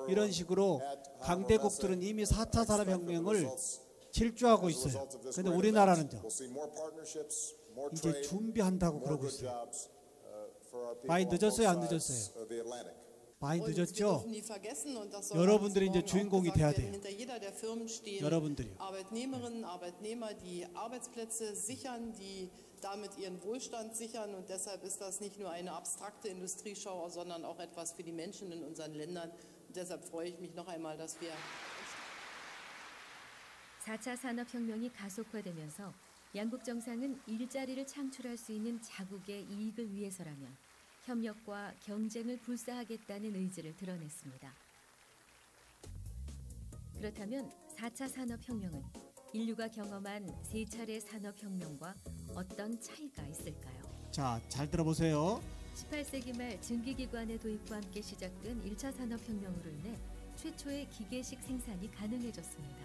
이런 식으로 강대국들은 이미 4차 산업혁명을 질주하고 있어요. 그런데 우리나라는요? 이제 준비한다고 그러고 있어요. 많이 늦었어요, 안 늦었어요? 많이 늦었죠? 여러분들이 이제 주인공이 돼야 돼요. 여러분들이요. Arbeitnehmerinnen, Arbeitnehmer, die Arbeitsplätze sichern, die damit ihren Wohlstand sichern. Und deshalb ist das nicht nur eine abstrakte Industrieschau, sondern auch etwas für die Menschen in unseren Ländern. Und deshalb freue ich mich noch einmal, dass wir 4차 산업혁명이 가속화되면서 양국 정상은 일자리를 창출할 수 있는 자국의 이익을 위해서라면 협력과 경쟁을 불사하겠다는 의지를 드러냈습니다. 그렇다면 4차 산업혁명은 인류가 경험한 3차례 산업혁명과 어떤 차이가 있을까요? 자, 잘 들어보세요. 18세기 말 증기기관의 도입과 함께 시작된 1차 산업혁명으로 인해 최초의 기계식 생산이 가능해졌습니다.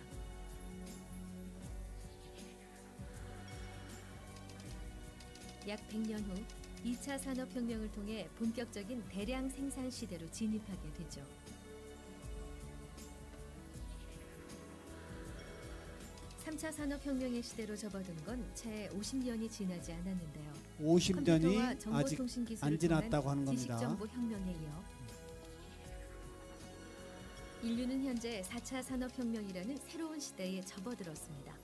약 100년 후 2차 산업혁명을 통해 본격적인 대량 생산 시대로 진입하게 되죠. (3차) 산업혁명의 시대로 접어든 건 채 50년이 지나지 않았는데요. 50년이 아직 안 지났다고 하는 겁니다. 지식정보혁명에 이어 인류는 현재 4차 산업혁명이라는 새로운 시대에 접어들었습니다.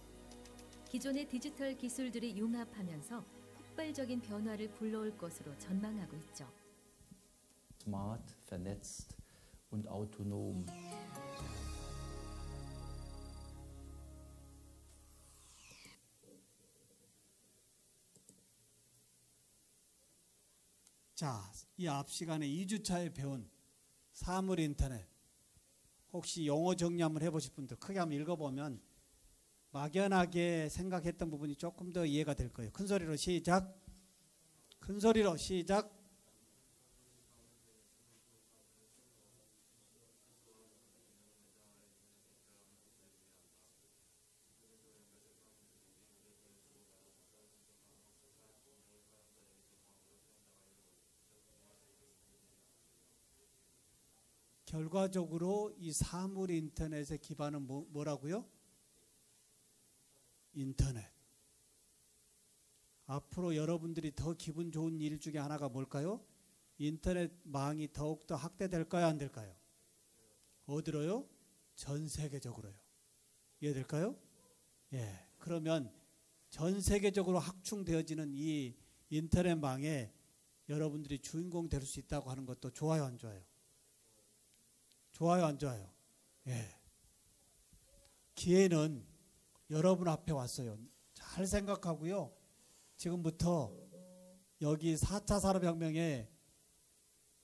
기존의 디지털 기술들이 융합하면서 폭발적인 변화를 불러올 것으로 전망하고 있죠. Smart, vernetzt und autonom. 자, 이 앞 시간에 2주차에 배운 사물 인터넷. 혹시 영어 정리 한번 해보실 분들 크게 한번 읽어보면 막연하게 생각했던 부분이 조금 더 이해가 될 거예요. 큰 소리로 시작. 큰 소리로 시작. 결과적으로 이 사물 인터넷의 기반은 뭐라고요? 인터넷. 앞으로 여러분들이 더 기분 좋은 일 중에 하나가 뭘까요? 인터넷망이 더욱더 확대될까요? 안 될까요? 어디로요? 전 세계적으로요. 이해될까요? 예. 그러면 전 세계적으로 확충되어지는 이 인터넷망에 여러분들이 주인공 될 수 있다고 하는 것도 좋아요, 안 좋아요? 좋아요, 안 좋아요? 예. 기회는 여러분 앞에 왔어요. 잘 생각하고요. 지금부터 여기 4차 산업혁명의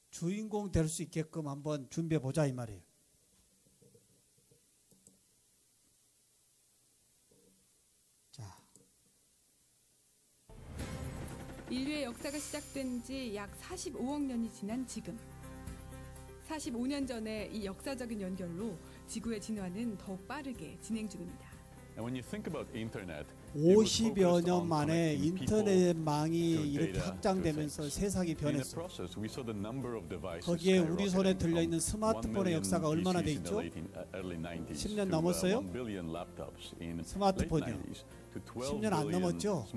주인공 될 수 있게끔 한번 준비해 보자 이 말이에요. 자, 인류의 역사가 시작된 지 약 45억 년이 지난 지금. 45년 전의 이 역사적인 연결로 지구의 진화는 더욱 빠르게 진행 중입니다. 50여 년 만에 인터넷망이 이렇게 확장되면서 세상이 변했어요. 거기에 우리 손에 들려있는 스마트폰의 역사가 얼마나 돼 있죠? 10년 넘었어요? 스마트폰이요. 10년 안 넘었죠?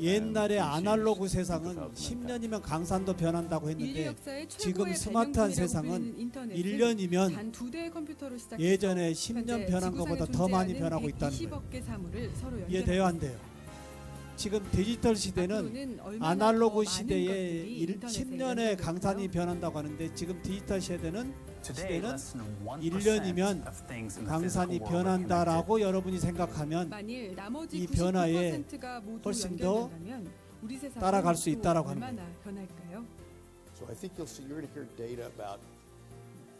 옛날에 아날로그 세상은 10년이면 강산도 변한다고 했는데 지금 스마트한 세상은 1년이면 단 2대의 컴퓨터로 시작해서 예전에 10년 변한 것보다 더 많이 변하고 있다는 거예요. 이해돼요 안 돼요? 지금 디지털 시대는 아날로그 시대에 10년의 강산이 변한다고 하는데 지금 디지털 시대는 1년이면 강산이 변한다라고 여러분이 생각하면 이 변화에 훨씬 더 따라갈 수 있다라고 하는 거예요. So I think you're going to hear data about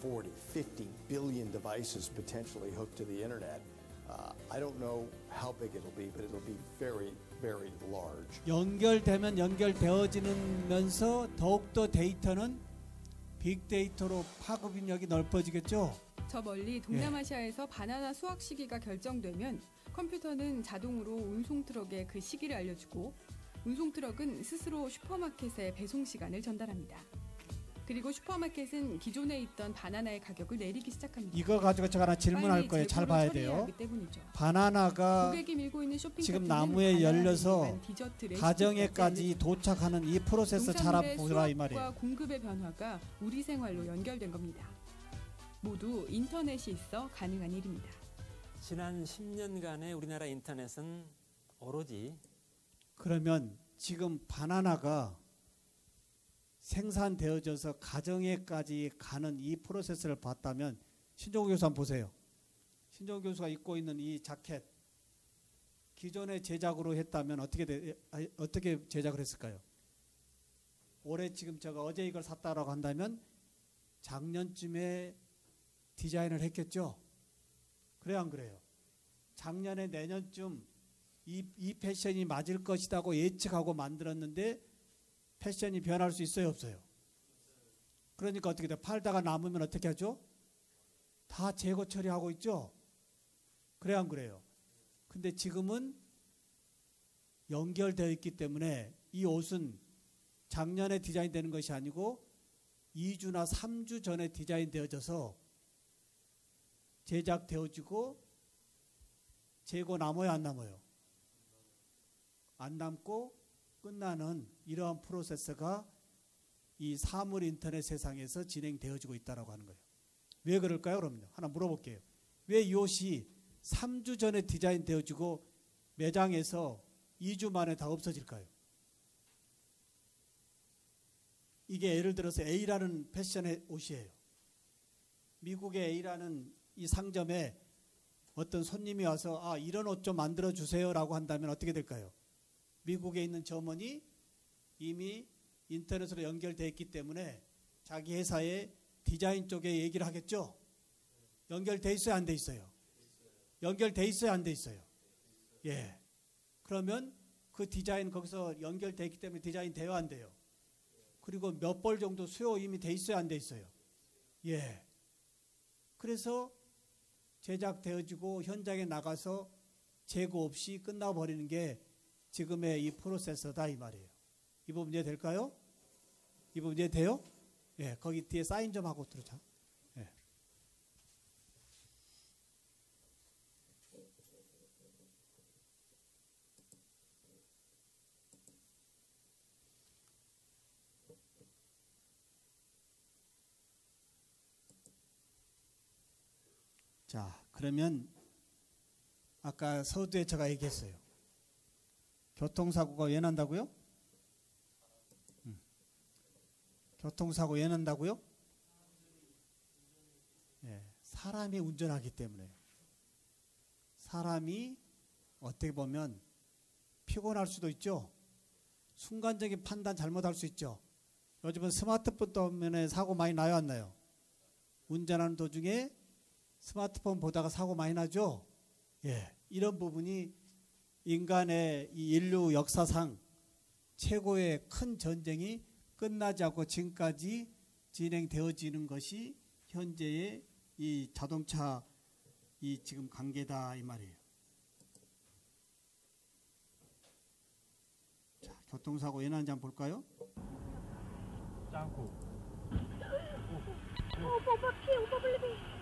40, 50 billion devices potentially hooked to the internet. I don't know how big it'll be, but it'll be very, very large. 연결되면 연결되어지면서 더욱더 데이터는 빅데이터로 파급력이 넓어지겠죠. 저 멀리 동남아시아에서 바나나 수확 시기가 결정되면 컴퓨터는 자동으로 운송 트럭에 그 시기를 알려주고 운송 트럭은 스스로 슈퍼마켓에 배송 시간을 전달합니다. 그리고 슈퍼마켓은 기존에 있던 바나나의 가격을 내리기 시작합니다. 이거 가지고 제가 하나 질문할 거예요. 잘 봐야 돼요. 바나나가 지금 나무에 열려서 가정에까지 도착하는 이 프로세스 잘 보라 이 말이에요. 공급의 변화가 우리 생활로 연결된 겁니다. 모두 인터넷이 있어 가능한 일입니다. 지난 10년간의 우리나라 인터넷은 오로지 그러면 지금 바나나가 생산되어져서 가정에까지 가는 이 프로세스를 봤다면 신종우 교수 한번 보세요. 신종우 교수가 입고 있는 이 자켓 기존의 제작으로 했다면 어떻게 제작을 했을까요? 올해 지금 제가 어제 이걸 샀다라고 한다면 작년쯤에 디자인을 했겠죠. 그래요 안 그래요? 작년에 내년쯤 이 패션이 맞을 것이라고 예측하고 만들었는데 패션이 변할 수 있어요 없어요? 그러니까 어떻게 돼요? 팔다가 남으면 어떻게 하죠? 다 재고 처리하고 있죠? 그래요 안 그래요? 근데 지금은 연결되어 있기 때문에 이 옷은 작년에 디자인되는 것이 아니고 2주나 3주 전에 디자인되어져서 제작되어지고 재고 남아요 안 남아요? 안 남고 끝나는 이러한 프로세스가 이 사물 인터넷 세상에서 진행되어지고 있다고 하는 거예요. 왜 그럴까요? 그럼요. 하나 물어볼게요. 왜 이 옷이 3주 전에 디자인되어지고 매장에서 2주 만에 다 없어질까요? 이게 예를 들어서 A라는 패션의 옷이에요. 미국의 A라는 이 상점에 어떤 손님이 와서 이런 옷 좀 만들어 주세요 라고 한다면 어떻게 될까요? 미국에 있는 점원이 이미 인터넷으로 연결되어 있기 때문에 자기 회사의 디자인 쪽에 얘기를 하겠죠. 연결돼 있어요 안 돼 있어요? 연결돼 있어요 안 돼 있어요? 예. 그러면 그 디자인 거기서 연결돼 있기 때문에 디자인 돼요 안 돼요? 그리고 몇 벌 정도 수요 이미 돼 있어요 안 돼 있어요? 예. 그래서 제작되어지고 현장에 나가서 재고 없이 끝나버리는 게 지금의 이 프로세서다 이 말이에요. 이 부분 이해될까요? 이 부분 이해돼요? 예, 거기 뒤에 사인 좀 하고 들어자. 예. 자, 그러면 아까 서두에 제가 얘기했어요. 교통사고가 왜 난다고요? 교통사고 왜 난다고요? 예, 사람이 운전하기 때문에. 사람이 어떻게 보면 피곤할 수도 있죠. 순간적인 판단 잘못할 수 있죠. 요즘은 스마트폰 때문에 사고 많이 나요, 안 나요? 운전하는 도중에 스마트폰 보다가 사고 많이 나죠. 예, 이런 부분이 인간의 이 인류 역사상 최고의 큰 전쟁이 끝나지 않고 지금까지 진행되어지는 것이 현재의 이 자동차 이 지금 관계다 이 말이에요. 자, 교통사고 예난지 한번 볼까요? 짱구. 오빠 피, 오빠 빨리 피.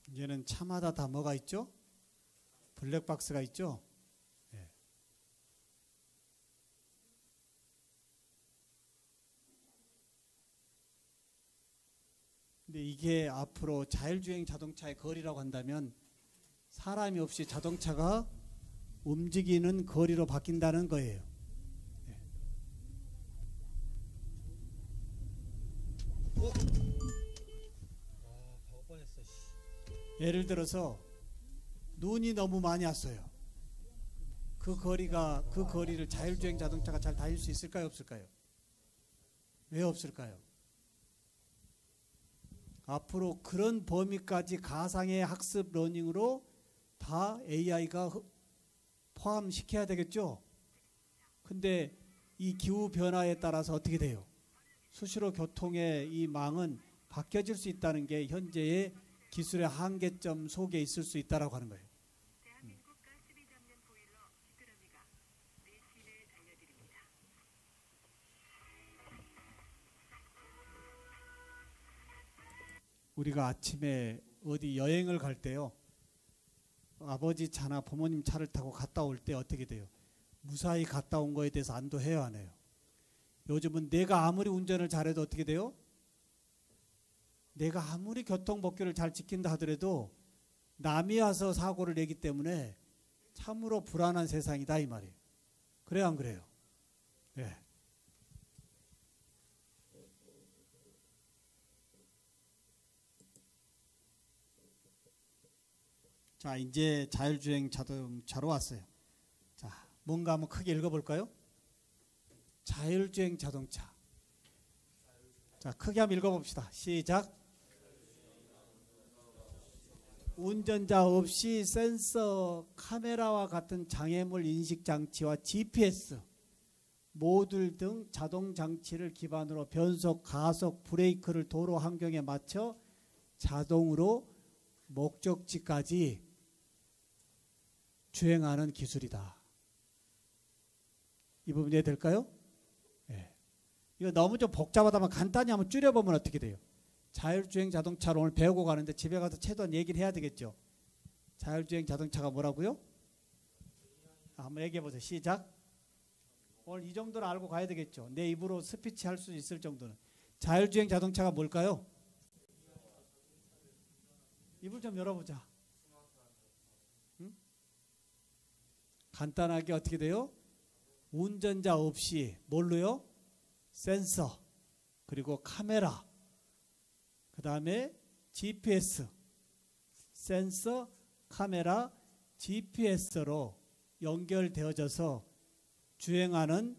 이제는 차마다 다 뭐가 있죠? 블랙박스가 있죠. 예. 근데 이게 앞으로 자율주행 자동차의 거리라고 한다면 사람이 없이 자동차가 움직이는 거리로 바뀐다는 거예요. 예. 예를 들어서 눈이 너무 많이 왔어요. 그 거리를 자율주행 자동차가 잘 다닐 수 있을까요, 없을까요? 왜 없을까요? 앞으로 그런 범위까지 가상의 학습 러닝으로 다 AI가 포함시켜야 되겠죠. 근데 이 기후 변화에 따라서 어떻게 돼요? 수시로 교통의 이 망은 바뀌어질 수 있다는 게 현재의 기술의 한계점 속에 있을 수 있다라고 하는 거예요. 우리가 아침에 어디 여행을 갈 때요, 아버지 차나 부모님 차를 타고 갔다 올 때 어떻게 돼요? 무사히 갔다 온 거에 대해서 안도해요, 안 해요? 요즘은 내가 아무리 운전을 잘해도 어떻게 돼요? 내가 아무리 교통법규를 잘 지킨다 하더라도 남이 와서 사고를 내기 때문에 참으로 불안한 세상이다 이 말이에요. 그래요, 안 그래요? 네. 자, 이제 자율주행 자동차로 왔어요. 자, 뭔가 한번 크게 읽어볼까요? 자율주행 자동차. 자, 크게 한번 읽어봅시다. 시작. 운전자 없이 센서, 카메라와 같은 장애물 인식 장치와 GPS, 모듈 등 자동 장치를 기반으로 변속, 가속, 브레이크를 도로 환경에 맞춰 자동으로 목적지까지 주행하는 기술이다. 이 부분 이해 될까요? 네. 이거 너무 좀 복잡하다면 간단히 한번 줄여보면 어떻게 돼요? 자율주행 자동차를 오늘 배우고 가는데 집에 가서 최소한 얘기를 해야 되겠죠. 자율주행 자동차가 뭐라고요? 한번 얘기해 보세요. 시작. 오늘 이 정도는 알고 가야 되겠죠. 내 입으로 스피치 할 수 있을 정도는. 자율주행 자동차가 뭘까요? 입을 좀 열어보자. 응? 간단하게 어떻게 돼요? 운전자 없이 뭘로요? 센서, 그리고 카메라, 그 다음에 GPS, 센서, 카메라, GPS로 연결되어져서 주행하는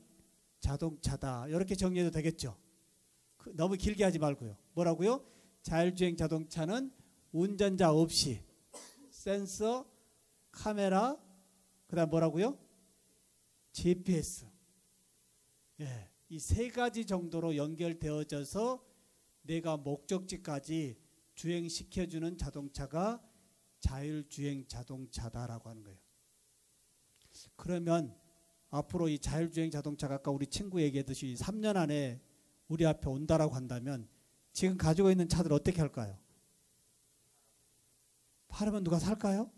자동차다. 이렇게 정리해도 되겠죠. 너무 길게 하지 말고요. 뭐라고요? 자율주행 자동차는 운전자 없이 센서, 카메라, 그 다음 뭐라고요? GPS. 예, 이 세 가지 정도로 연결되어져서 내가 목적지까지 주행시켜주는 자동차가 자율주행 자동차다라고 하는 거예요. 그러면 앞으로 이 자율주행 자동차가 아까 우리 친구 얘기했듯이 3년 안에 우리 앞에 온다라고 한다면 지금 가지고 있는 차들 어떻게 할까요? 팔으면 누가 살까요?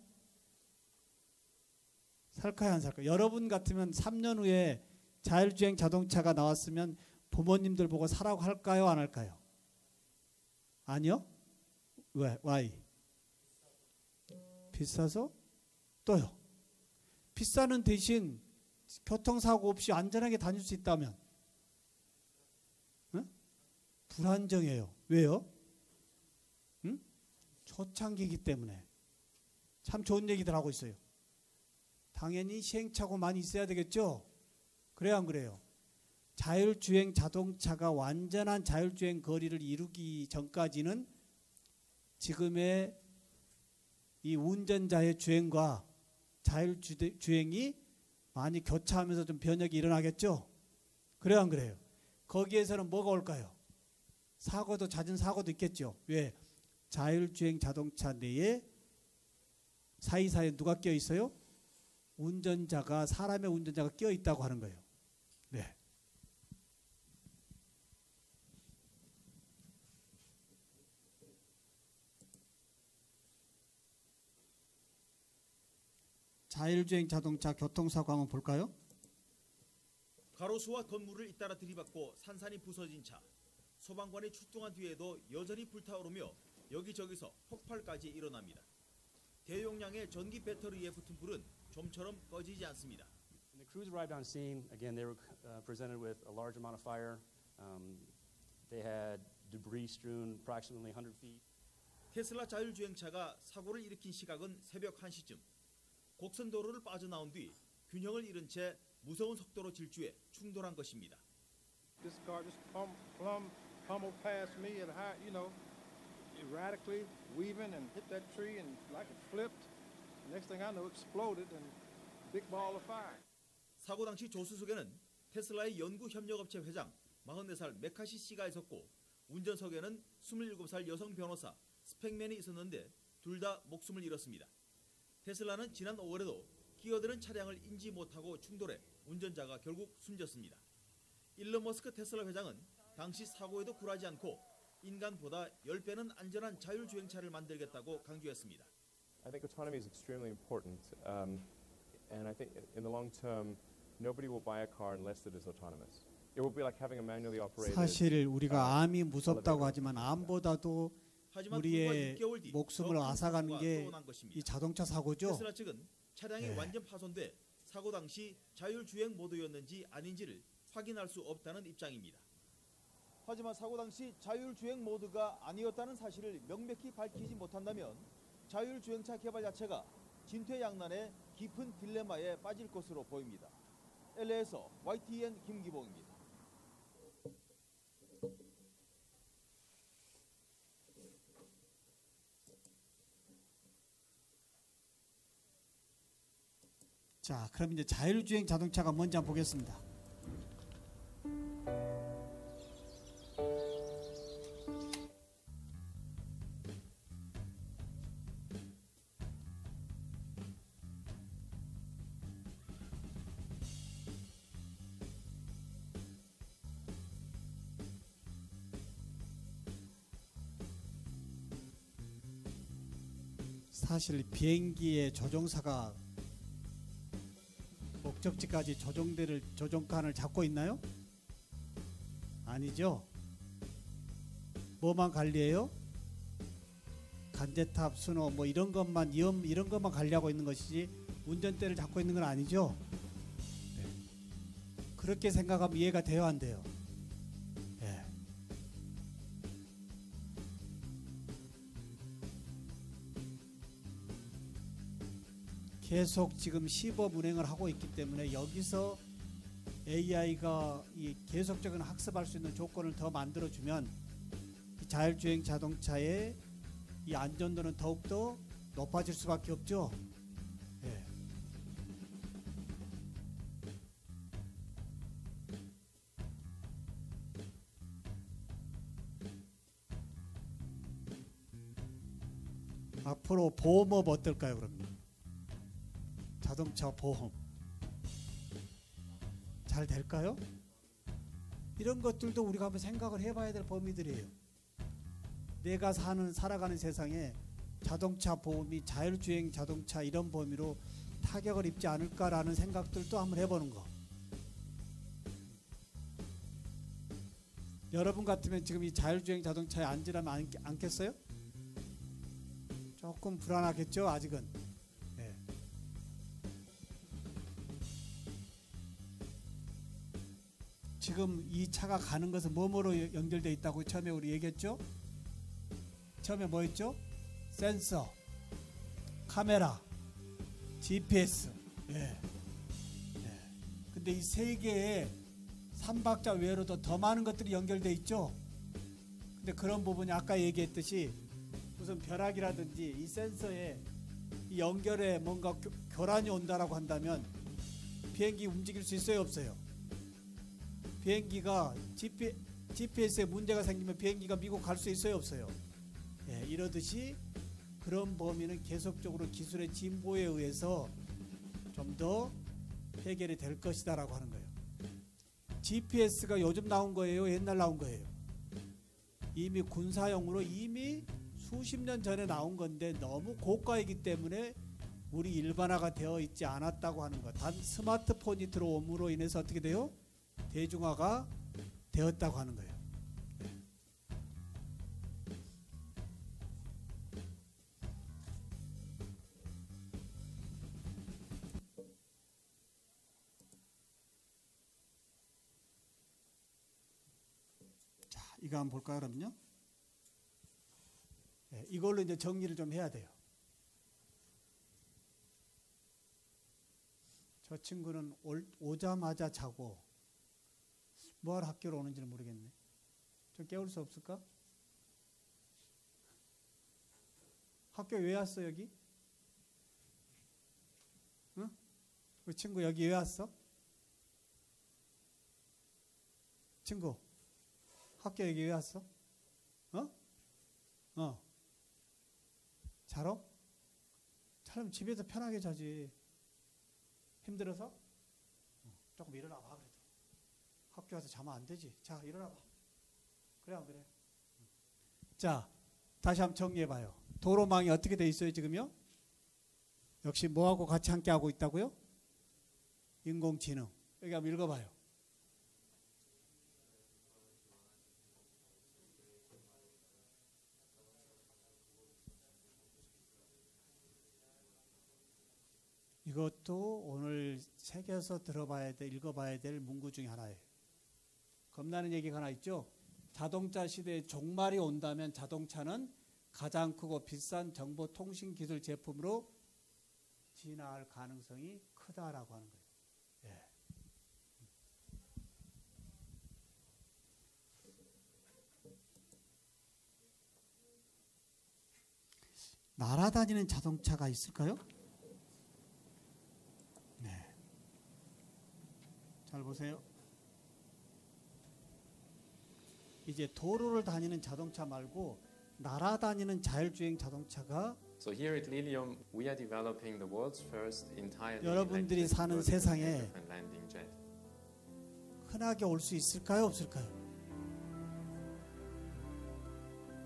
살까요, 안 살까요? 여러분 같으면 3년 후에 자율주행 자동차가 나왔으면 부모님들 보고 사라고 할까요, 안 할까요? 아니요? 왜? Why? 비싸서? 또요? 비싸는 대신 교통사고 없이 안전하게 다닐 수 있다면? 응? 불안정해요. 왜요? 응? 초창기이기 때문에. 참 좋은 얘기들 하고 있어요. 당연히 시행착오 많이 있어야 되겠죠? 그래요, 안 그래요? 자율주행 자동차가 완전한 자율주행 거리를 이루기 전까지는 지금의 이 운전자의 주행과 자율주행이 많이 교차하면서 좀 변혁이 일어나겠죠? 그래요, 안 그래요? 거기에서는 뭐가 올까요? 사고도, 잦은 사고도 있겠죠. 왜? 자율주행 자동차 내에 사이사이에 누가 껴 있어요? 사람의 운전자가 껴 있다고 하는 거예요. 네. 자율주행 자동차 교통사고 한번 볼까요? 가로수와 건물을 잇따라 들이받고 산산이 부서진 차. 소방관이 출동한 뒤에도 여전히 불타오르며 여기저기서 폭발까지 일어납니다. 대용량의 전기 배터리에 붙은 불은 좀처럼 꺼지지 않습니다. When the crews arrived on scene, again they were presented with a large amount of fire. They had debris strewn approximately 100 feet. 테슬라 자율주행차가 사고를 일으킨 시각은 새벽 1시쯤. 곡선도로를 빠져나온 뒤 균형을 잃은 채 무서운 속도로 질주해 충돌한 것입니다. This car just pummeled past me at high, erratically weaving and hit that tree and like it flipped. Next thing I know, exploded and big ball of fire. 사고 당시 조수석에는 테슬라의 연구협력업체 회장 44살 메카시 씨가 있었고 운전석에는 27살 여성 변호사 스펙맨이 있었는데 둘 다 목숨을 잃었습니다. 테슬라는 지난 5월에도 끼어드는 차량을 인지 못하고 충돌해 운전자가 결국 숨졌습니다. 일론 머스크 테슬라 회장은 당시 사고에도 굴하지 않고 인간보다 10배는 안전한 자율주행차를 만들겠다고 강조했습니다. I think autonomy is extremely important, and I think in the long term, nobody will buy a car unless it is autonomous. It will be like having a manually operated. 사실 우리가 암이 무섭다고 하지만 암보다도 우리의 목숨을 앗아가는 게 이 자동차 사고죠. 테슬라 측은 차량이 완전 파손돼 사고 당시 자율주행 모드였는지 아닌지를 확인할 수 없다는 입장입니다. 하지만 사고 당시 자율주행 모드가 아니었다는 사실을 명백히 밝히지 못한다면 자율주행차 개발 자체가 진퇴양난의 깊은 딜레마에 빠질 것으로 보입니다. LA에서 YTN 김기봉입니다. 자, 그럼 이제 자율주행 자동차가 뭔지 한번 보겠습니다. 사실 비행기의 조종사가 목적지까지 조종칸을 잡고 있나요? 아니죠. 뭐만 관리해요? 간제탑, 순호 뭐 이런 것만 이런 것만 관리하고 있는 것이지 운전대를 잡고 있는 건 아니죠. 네. 그렇게 생각하면 이해가 돼요, 안 돼요? 네. 계속 지금 시범 운행을 하고 있기 때문에 여기서 AI가 이 계속적인 학습할 수 있는 조건을 더 만들어주면 자율주행 자동차의 이 안전도는 더욱더 높아질 수밖에 없죠. 예. 앞으로 보험업 어떨까요, 그러면? 자동차 보험 잘 될까요? 이런 것들도 우리가 한번 생각을 해봐야 될 범위들이에요. 내가 살아가는 세상에 자동차 보험이 자율주행 자동차 이런 범위로 타격을 입지 않을까라는 생각들도 한번 해보는 거. 여러분 같으면 지금 이 자율주행 자동차에 앉으라면 앉겠어요? 조금 불안하겠죠, 아직은. 네. 지금 이 차가 가는 것은 뭐뭐로 연결되어 있다고 처음에 우리 얘기했죠? 처음에 뭐 했죠? 센서, 카메라, GPS. 예. 예. 근데 이 세 개의 3박자 외로도 더 많은 것들이 연결되어 있죠. 근데 그런 부분이 아까 얘기했듯이 무슨 벼락이라든지 이 센서에 이 연결에 뭔가 교란이 온다라고 한다면 비행기 움직일 수 있어요, 없어요? 비행기가 GPS에 문제가 생기면 비행기가 미국 갈 수 있어요, 없어요? 예, 이러듯이 그런 범위는 계속적으로 기술의 진보에 의해서 좀 더 해결이 될 것이다라고 하는 거예요. GPS가 요즘 나온 거예요, 옛날 나온 거예요? 이미 군사용으로 이미 수십 년 전에 나온 건데 너무 고가이기 때문에 우리 일반화가 되어 있지 않았다고 하는 것. 단 스마트폰이 들어옴으로 인해서 어떻게 돼요? 대중화가 되었다고 하는 거예요. 자, 이거 한번 볼까요, 그럼요? 네, 이걸로 이제 정리를 좀 해야 돼요. 저 친구는 오자마자 자고 뭐하러 학교로 오는지는 모르겠네. 좀 깨울 수 없을까? 학교 왜 왔어 여기? 응? 우리 친구 여기 왜 왔어? 친구 학교 여기 왜 왔어? 자러? 차라리 집에서 편하게 자지. 힘들어서? 조금 일어나봐 그래도. 학교 와서 자면 안 되지. 자, 일어나봐. 그래 안 그래? 자, 다시 한번 정리해봐요. 도로망이 어떻게 돼 있어요 지금요? 역시 뭐하고 같이 함께 하고 있다고요? 인공지능. 여기 한번 읽어봐요. 이것도 오늘 새겨서 들어봐야 돼, 읽어봐야 될 문구 중에 하나예요. 겁나는 얘기가 하나 있죠. 자동차 시대에 종말이 온다면 자동차는 가장 크고 비싼 정보통신기술 제품으로 진화할 가능성이 크다라고 하는 거예요. 예. 날아다니는 자동차가 있을까요? 잘 보세요. 이제 도로를 다니는 자동차 말고 날아다니는 자율주행 자동차가 So here at Lilium, we are developing the world's first entirely 여러분들이 electric 사는 vertical 세상에 takeoff and landing jet. 흔하게 올 수 있을까요, 없을까요?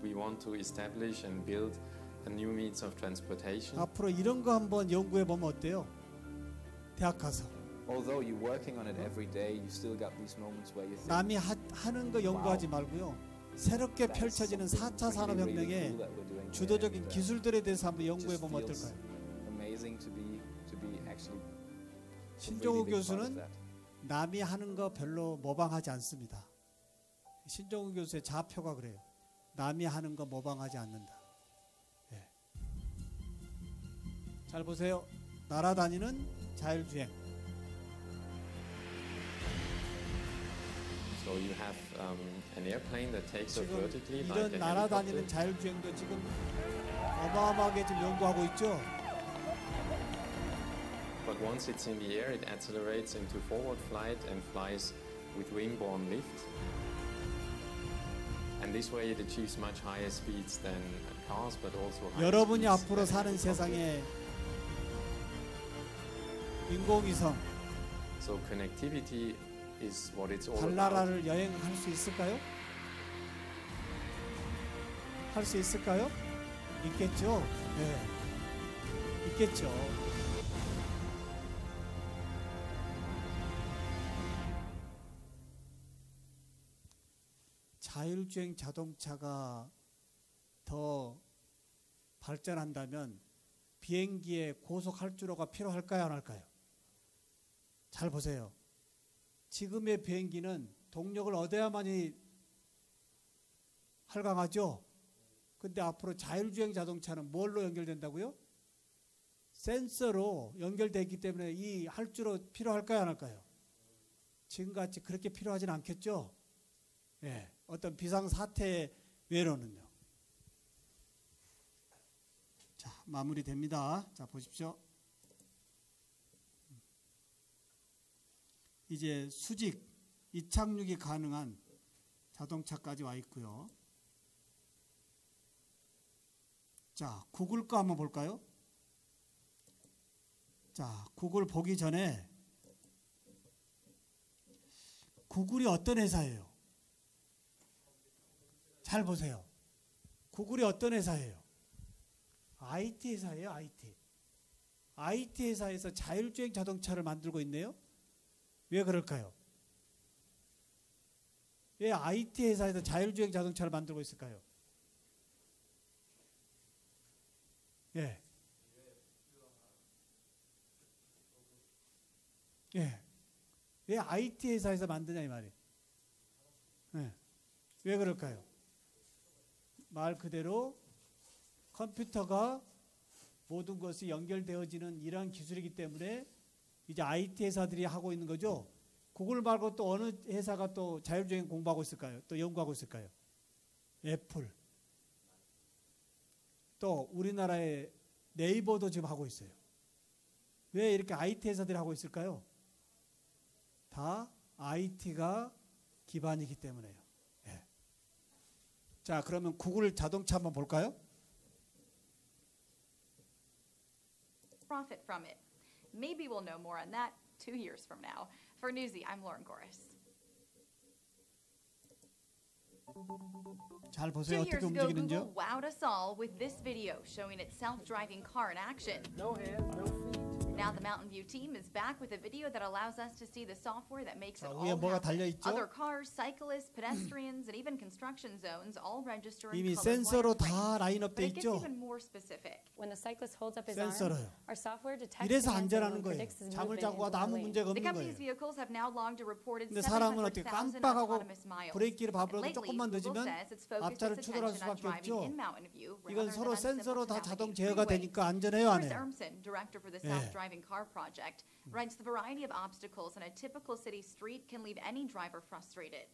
We want to establish and build a new means of transportation. 앞으로 이런 거 한번 연구해 보면 어때요? 대학 가서. Although you're working on it every day, you still got these moments where you think, 남이 하는 거 연구하지 말고요. 새롭게 펼쳐지는 4차 산업혁명의 주도적인 기술들에 대해서 한번 연구해 보면 어떨까요? amazing to be actually 신종우 교수는 남이 하는 거 별로 모방하지 않습니다. 신종우 교수의 좌표가 그래요. 남이 하는 거 모방하지 않는다. 예. 잘 보세요. 날아다니는 자율주행. So you have an airplane that takes off 지금 vertically like 이런 a 날아다니는 helicopter. 자율주행도 지금 어마어마하게 지금 연구하고 있죠. But once it's in the air, it accelerates into forward flight and flies with wing-borne lift. And this way it achieves much higher speeds than cars, but also higher 여러분이 speeds 앞으로 than 사는 helicopters. 세상에 인공위성 So connectivity is what it's all about. 달나라를 여행할 수 있을까요? 할 수 있을까요? 있겠죠. 네. 있겠죠. 자율주행 자동차가 더 발전한다면 비행기에 고속 활주로가 필요할까요, 안 할까요? 잘 보세요. 지금의 비행기는 동력을 얻어야만이 활강하죠. 근데 앞으로 자율주행 자동차는 뭘로 연결된다고요? 센서로 연결되기 때문에 이 활주로 필요할까요, 안 할까요? 지금같이 그렇게 필요하진 않겠죠. 예, 어떤 비상사태 외로는요. 자, 마무리됩니다. 자, 보십시오. 이제 수직 이착륙이 가능한 자동차까지 와 있고요. 자, 구글 거 한번 볼까요? 자, 구글 보기 전에 구글이 어떤 회사예요? 잘 보세요. 구글이 어떤 회사예요? IT 회사예요, IT. IT 회사에서 자율주행 자동차를 만들고 있네요. 왜 그럴까요? 왜 IT 회사에서 자율주행 자동차를 만들고 있을까요? 예. 예. 왜 IT 회사에서 만드냐 이 말이에요. 예. 왜 그럴까요? 말 그대로 컴퓨터가 모든 것이 연결되어지는 이러한 기술이기 때문에 이제 IT 회사들이 하고 있는 거죠. 구글 말고 또 어느 회사가 또 자율주행 공부하고 있을까요? 또 연구하고 있을까요? 애플. 또 우리나라의 네이버도 지금 하고 있어요. 왜 이렇게 IT 회사들이 하고 있을까요? 다 IT가 기반이기 때문에요. 예. 자, 그러면 구글 자동차 한번 볼까요? Profit from it. Maybe we'll know more on that 2 years from now. For Newsy, I'm Lauren Goris. 잘 보세요. 2 years 어떻게 ago, 움직이는지요? Google wowed us all with this video showing its self-driving car in action. No hands, no feet. Now the Mountain View team is back with a video that allows us to see the software that makes it 자, 위에 all 뭐가 happen. 달려 있죠? Other cars, cyclists, pedestrians, and even construction zones all register in 이미 colored 센서로 wire 다 frames. 라인업 돼 But it gets 있죠? even more specific. When the cyclist holds up his 센서로요. arm, our software detects 이래서 the hands 안전하는 and 거예요. predicts his 잠을 movement 자고 와도 into 아무 the lane. 문제가 The 없는 company's 거예요. vehicles have now logged a reported 근데 사람은 어떻게 700,000 깜빡하고 autonomous miles. 브레이크를 밟으라도 And lately, 조금만 Google 늦으면 says it's focused 앞차를 its 추돌할 attention on 수밖에 driving in 없죠. Mountain View 이건 rather 서로 than on 센서로 simple 다 자동 navigation 제어가 freeways. 되니까 안전해요, 안 Chris 해요? Urmson, director for the 예. Self-Driving Car Project, writes the variety of obstacles on a typical city street can leave any driver frustrated.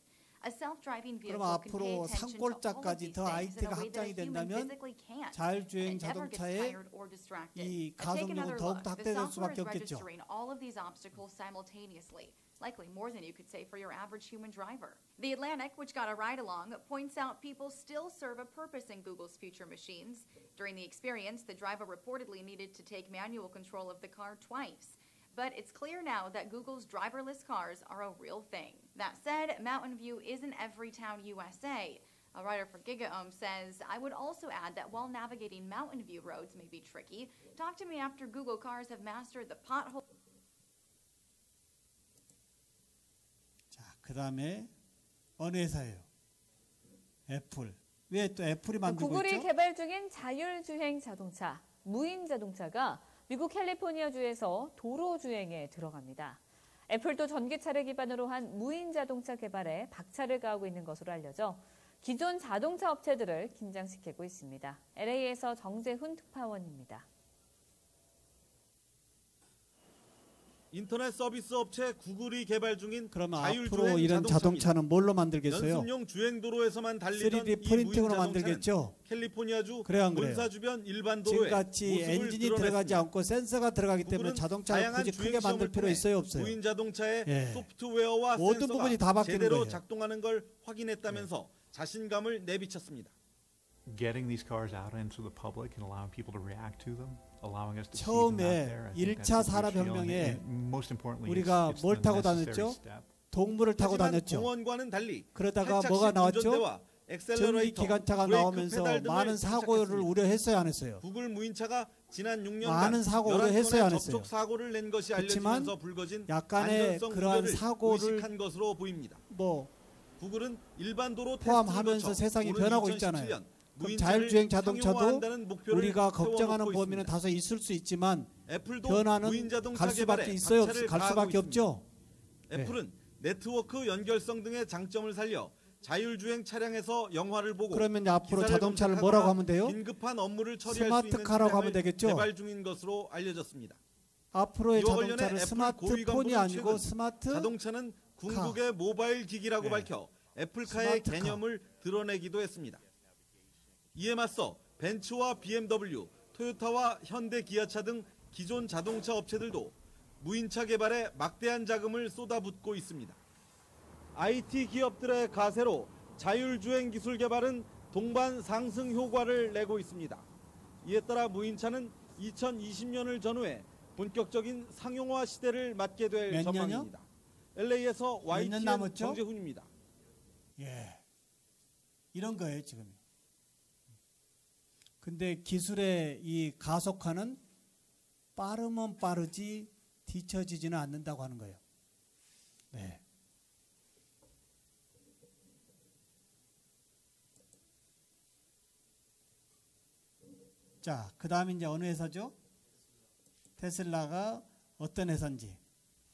A self-driving vehicle 그럼 can pay 앞으로 attention to all of 산골짜까지 these 더 things in IT가 a way that 확장이 a human 된다면 physically can't. 자율주행 And it never gets 자동차의 tired or distracted. 이 And take another 가속력은 look. 더욱 The 확대될 software 수밖에 is 없겠죠. registering all of these obstacles simultaneously. Likely more than you could say for your average human driver. The Atlantic, which got a ride along, points out people still serve a purpose in Google's future machines. During the experience, the driver reportedly needed to take manual control of the car twice. But it's clear now that Google's driverless cars are a real thing. That said, Mountain View isn't Everytown, USA. A writer for GigaOM says, I would also add that while navigating Mountain View roads may be tricky, talk to me after Google cars have mastered the pothole. 자, 그 다음에 어느 회사예요? 애플. 왜 또 애플이 만들고 구글이 있죠? 개발 중인 자율주행 자동차, 무인 자동차가 미국 캘리포니아주에서 도로 주행에 들어갑니다. 애플도 전기차를 기반으로 한 무인 자동차 개발에 박차를 가하고 있는 것으로 알려져 기존 자동차 업체들을 긴장시키고 있습니다. LA에서 정재훈 특파원입니다. 인터넷 서비스 업체 구글이 개발 중인 그러면 자율주행 앞으로 이런 자동차는 뭘로 만들겠어요? 연습용 주행 도로에서만 달리던 3D 이 프린팅으로 무인 만들겠죠? 캘리포니아주 그래요, 안 그래요? 본사 주변 일반 도로에 지금같이 모습을 엔진이 드러냈습니다. 들어가지 않고 센서가 들어가기 때문에 구글은 자동차를 다양한 굳이 크게 주행 만들 시험을 필요 통해 있어요, 없어요? 무인 자동차의 예. 소프트웨어와 모든 센서가 부분이 다 바뀌는 제대로 거예요. 작동하는 걸 확인했다면서 자신감을 내비쳤습니다. Getting these cars out into the public and allowing people to react to them, allowing us to see them out 처음에 there. I think that's 1차 a huge deal. 산업혁명에 And most importantly, 우리가 it's 뭘 the 타고 necessary 다녔죠? step. 동물을 타고 하지만 다녔죠. 공원과는 달리 그러다가 활착식 뭐가 나왔죠? 운전대와 전기 엑셀러레이터, 기관차가 브레이크 나오면서 페달 등을 많은 사고를 장착했습니다. 우려했어요, 안 했어요? 구글 무인차가 지난 6년간 많은 사고 우려했어요, 안 11건의 했어요? 접촉 사고를 낸 것이 그렇지만 알려지면서 불거진 약간의 안전성 그러한 우려를 사고를 의식한 것으로 보입니다. 뭐 구글은 일반 도로 포함하면서 세상이 변하고 있잖아요. 그럼 자율주행 자동차도 우리가 걱정하는 범위는 다소 있을 수 있지만 변화는 갈 수밖에 있어요? 갈 수밖에 없죠? 애플은 네트워크 연결성 등의 장점을 살려 자율주행 차량에서 영화를 보고 그러면 앞으로 자동차를 뭐라고 하면 돼요? 긴급한 업무를 처리할 수 있는 스마트카라고 하면 차량을 되겠죠? 개발 중인 것으로 알려졌습니다. 앞으로의 자동차를 스마트폰이 아니고 스마트 자동차는 궁극의 모바일 기기라고 밝혀 애플카의 개념을 드러내기도 했습니다. 이에 맞서 벤츠와 BMW, 토요타와 현대 기아차 등 기존 자동차 업체들도 무인차 개발에 막대한 자금을 쏟아붓고 있습니다. IT 기업들의 가세로 자율주행 기술 개발은 동반 상승 효과를 내고 있습니다. 이에 따라 무인차는 2020년을 전후해 본격적인 상용화 시대를 맞게 될 전망입니다. LA에서 YTN 정재훈입니다. 예, 이런 거예요 지금. 근데 기술의 이 가속화는 빠르면 빠르지 뒤처지지는 않는다고 하는 거예요. 네. 자, 그 다음에 이제 어느 회사죠? 테슬라가 어떤 회사인지.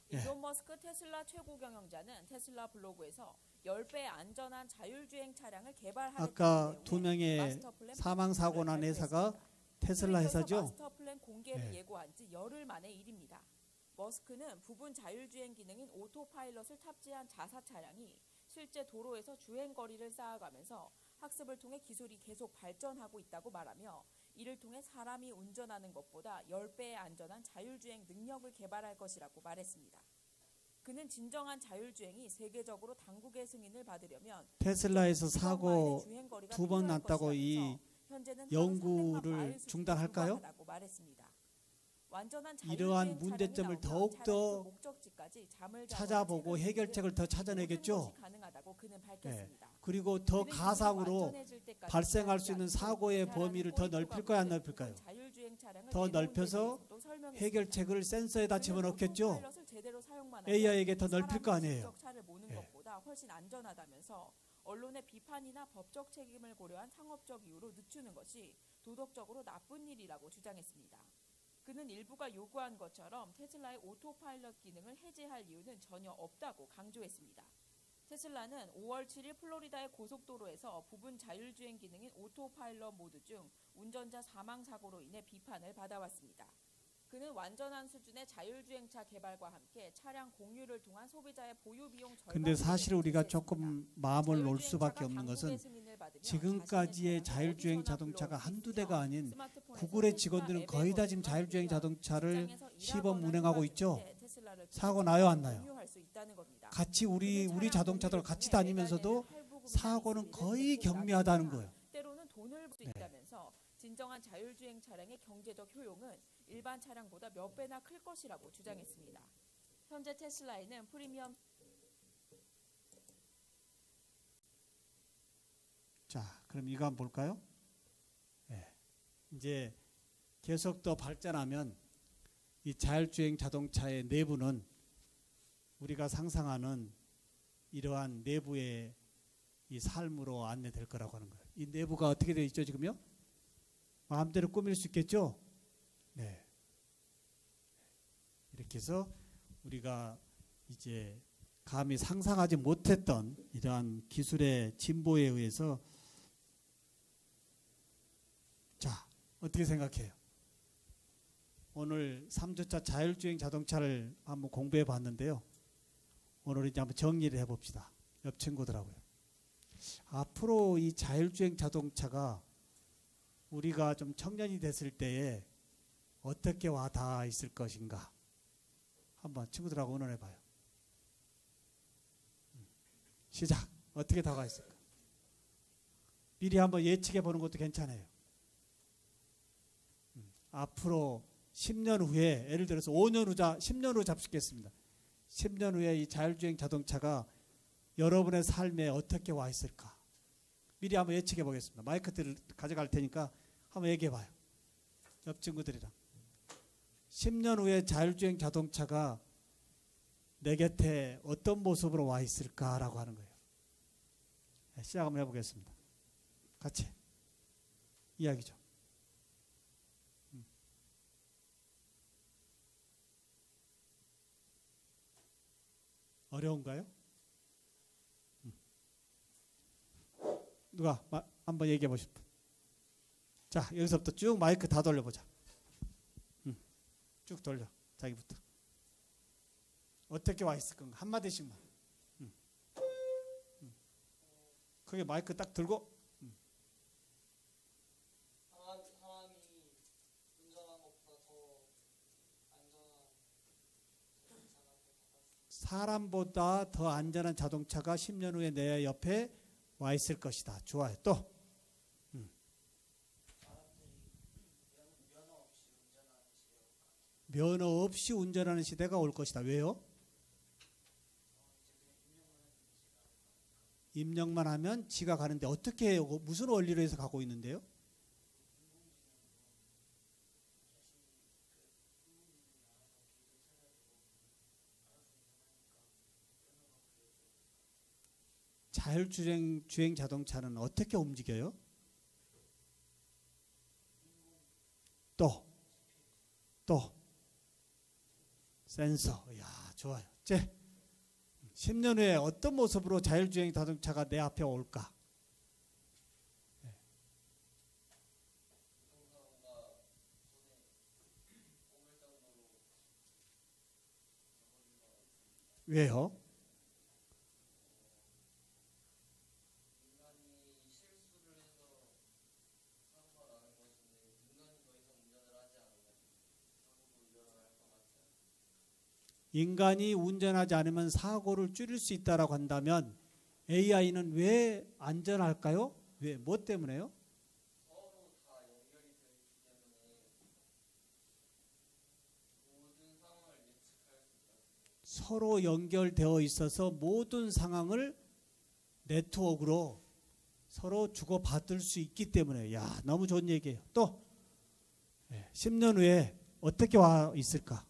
일론 머스크 테슬라 최고 경영자는 테슬라 블로그에서 10배 안전한 자율주행 차량을 개발하는 아까 두 명의 사망 사고 난 회사가 테슬라 회사죠. 마스터 플랜 공개를 예고한 지 열흘 만의 일입니다. 머스크는 부분 자율주행 기능인 오토파일럿을 탑재한 자사 차량이 실제 도로에서 주행 거리를 쌓아가면서 학습을 통해 기술이 계속 발전하고 있다고 말하며 이를 통해 사람이 운전하는 것보다 10배의 안전한 자율주행 능력을 개발할 것이라고 말했습니다. 그는 진정한 자율주행이 세계적으로 당국의 승인을 받으려면 테슬라에서 사고 2번 났다고 이 연구를 중단할까요? 이러한 문제점을 더욱더 찾아보고 해결책을 더 찾아내겠죠. 네. 그리고 더 가상으로 발생할 수 있는 사고의 범위를 더 넓힐까요, 안 넓힐까요? 더 넓혀서 해결책을 센서에다 집어넣겠죠. AI에게 더 넓힐 거 아니에요. 네. 훨씬 안전하다면서 언론의 비판이나 법적 책임을 고려한 상업적 이유로 늦추는 것이 도덕적으로 나쁜 일이라고 주장했습니다. 그는 일부가 요구한 것처럼 테슬라의 오토파일럿 기능을 해제할 이유는 전혀 없다고 강조했습니다. 테슬라는 5월 7일 플로리다의 고속도로에서 부분 자율주행 기능인 오토파일럿 모드 중 운전자 사망 사고로 인해 비판을 받아왔습니다. 그는 완전한 수준의 자율주행차 개발과 함께 차량 공유를 통한 소비자의 보유 비용 절감. 근데 사실 우리가 조금 마음을 놓을 수밖에 없는 것은 지금까지의 자율주행 자동차가 한두 대가 아닌 구글의 직원들은 거의 다 지금 자율주행 자동차를 시범 운행하고 있죠. 사고 나요, 안 나요? 같이 우리 자동차들 같이 다니면서도 사고는 거의 경미하다는 거예요. 때로는 돈을 벌 수 있다면서 진정한 자율주행 차량의 경제적 효용은 일반 차량보다 몇 배나 클 것이라고 주장했습니다. 현재 테슬라에는 프리미엄. 자, 그럼 이거 한번 볼까요? 네. 이제 계속 더 발전하면 이 자율주행 자동차의 내부는 우리가 상상하는 이러한 내부의 이 삶으로 안내될 거라고 하는 거예요. 이 내부가 어떻게 되어 있죠, 지금요? 마음대로 꾸밀 수 있겠죠? 네. 이렇게 해서 우리가 이제 감히 상상하지 못했던 이러한 기술의 진보에 의해서 자, 어떻게 생각해요? 오늘 3주차 자율주행 자동차를 한번 공부해 봤는데요. 오늘 이제 한번 정리를 해봅시다. 옆 친구들하고요. 앞으로 이 자율주행 자동차가 우리가 좀 청년이 됐을 때에 어떻게 와 닿아 있을 것인가 한번 친구들하고 의논해 봐요. 시작. 어떻게 다가가 있을까? 미리 한번 예측해 보는 것도 괜찮아요. 앞으로 10년 후에 예를 들어서 5년 후 10년 후 잡수겠습니다. 10년 후에 이 자율주행 자동차가 여러분의 삶에 어떻게 와 있을까? 미리 한번 예측해 보겠습니다. 마이크를 가져갈 테니까 한번 얘기해 봐요. 옆 친구들이랑. 10년 후에 자율주행 자동차가 내 곁에 어떤 모습으로 와 있을까라고 하는 거예요. 시작 한번 해보겠습니다. 같이 이야기 좀. 어려운가요? 누가 한번 얘기해 보실 분? 자, 여기서부터 쭉 마이크 다 돌려보자. 쭉 돌려. 자기부터. 어떻게 와 있을 건가? 한마디씩만. 크게 마이크 딱 들고. 사람보다 더 안전한 자동차가 10년 후에 내 옆에 와 있을 것이다. 좋아요. 또. 면허 없이 운전하는 시대가 올 것이다. 왜요? 입력만 하면 지가 가는데 어떻게 해요? 무슨 원리로 해서 가고 있는데요? 자율주행 자동차는 어떻게 움직여요? 또 센서. 이야, 좋아요. 이제 10년 후에 어떤 모습으로 자율주행 자동차가 내 앞에 올까? 왜요? 인간이 운전하지 않으면 사고를 줄일 수 있다라고 한다면 AI는 왜 안전할까요? 왜? 뭐 때문에요? 서로 연결되어 있어서 모든 상황을 네트워크로 서로 주고받을 수 있기 때문에. 야, 너무 좋은 얘기예요. 또 10년 후에 어떻게 와 있을까?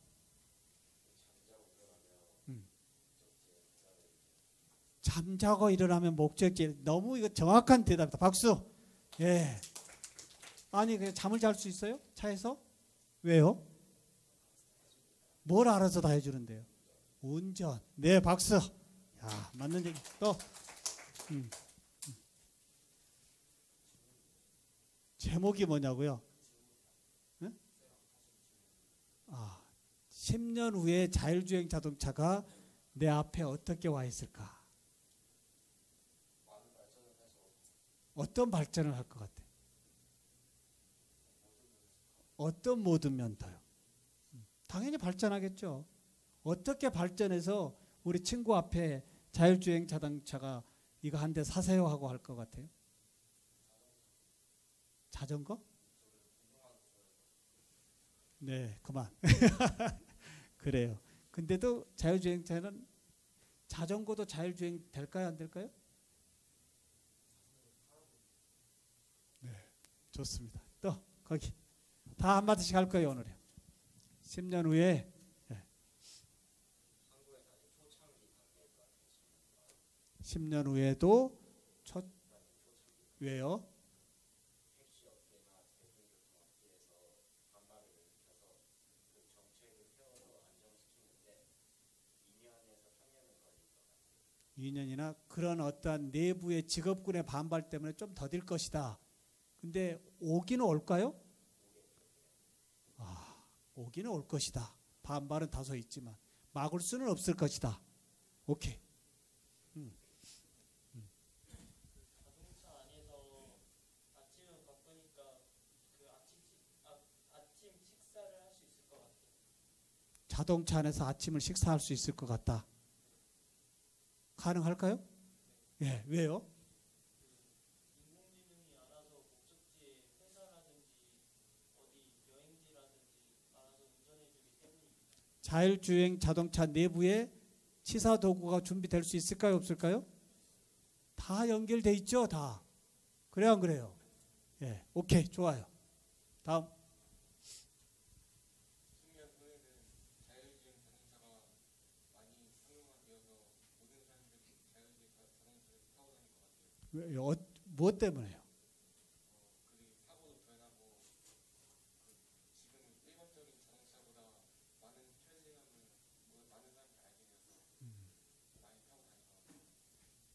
잠자고 일어나면 목적지. 너무 이거 정확한 대답이다. 박수. 예. 아니 그냥 잠을 잘 수 있어요? 차에서? 왜요? 뭘 알아서 다 해주는데요? 운전. 네, 박수. 야, 맞는 얘기. 또 제목이 뭐냐고요? 응? 10년 후에 자율주행 자동차가 내 앞에 어떻게 와 있을까? 어떤 발전을 할 것 같아? 어떤 모든 면도요? 당연히 발전하겠죠. 어떻게 발전해서 우리 친구 앞에 자율주행 자동차가 이거 한 대 사세요 하고 할 것 같아요? 자전거? 네, 그만. 그래요. 근데도 자율주행차는 자전거도 자율주행 될까요? 안 될까요? 네, 좋습니다. 또 거기 다 한마디씩 할 거예요. 오늘요. 10년 후에 10년 후에도 왜요? (2년이나) 그런 어떠한 내부의 직업군의 반발 때문에 좀 더딜 것이다. 근데 오기는 올까요? 오기는 올 것이다. 반발은 다소 있지만 막을 수는 없을 것이다. 오케이. 자동차 안에서 아침은 바쁘니까 그 아침 식사를 할 수 있을 것 같아요. 자동차 안에서 아침을 식사할 수 있을 것 같다. 가능할까요? 예, 왜요? 인공지능이 알아서 목적지에 회사라든지 어디 여행지라든지 알아서 운전해주기 때문입니다. 자율주행 자동차 내부에 치사 도구가 준비될 수 있을까요? 없을까요? 다 연결돼 있죠, 다. 그래요, 안 그래요? 예, 오케이, 좋아요. 다음. 10년 후에는 자율주행 자동차가 많이 상용화되어서 모든 사람들이 자율주행 자동차를 타고 다닐 것 같아요. 뭐 때문에요?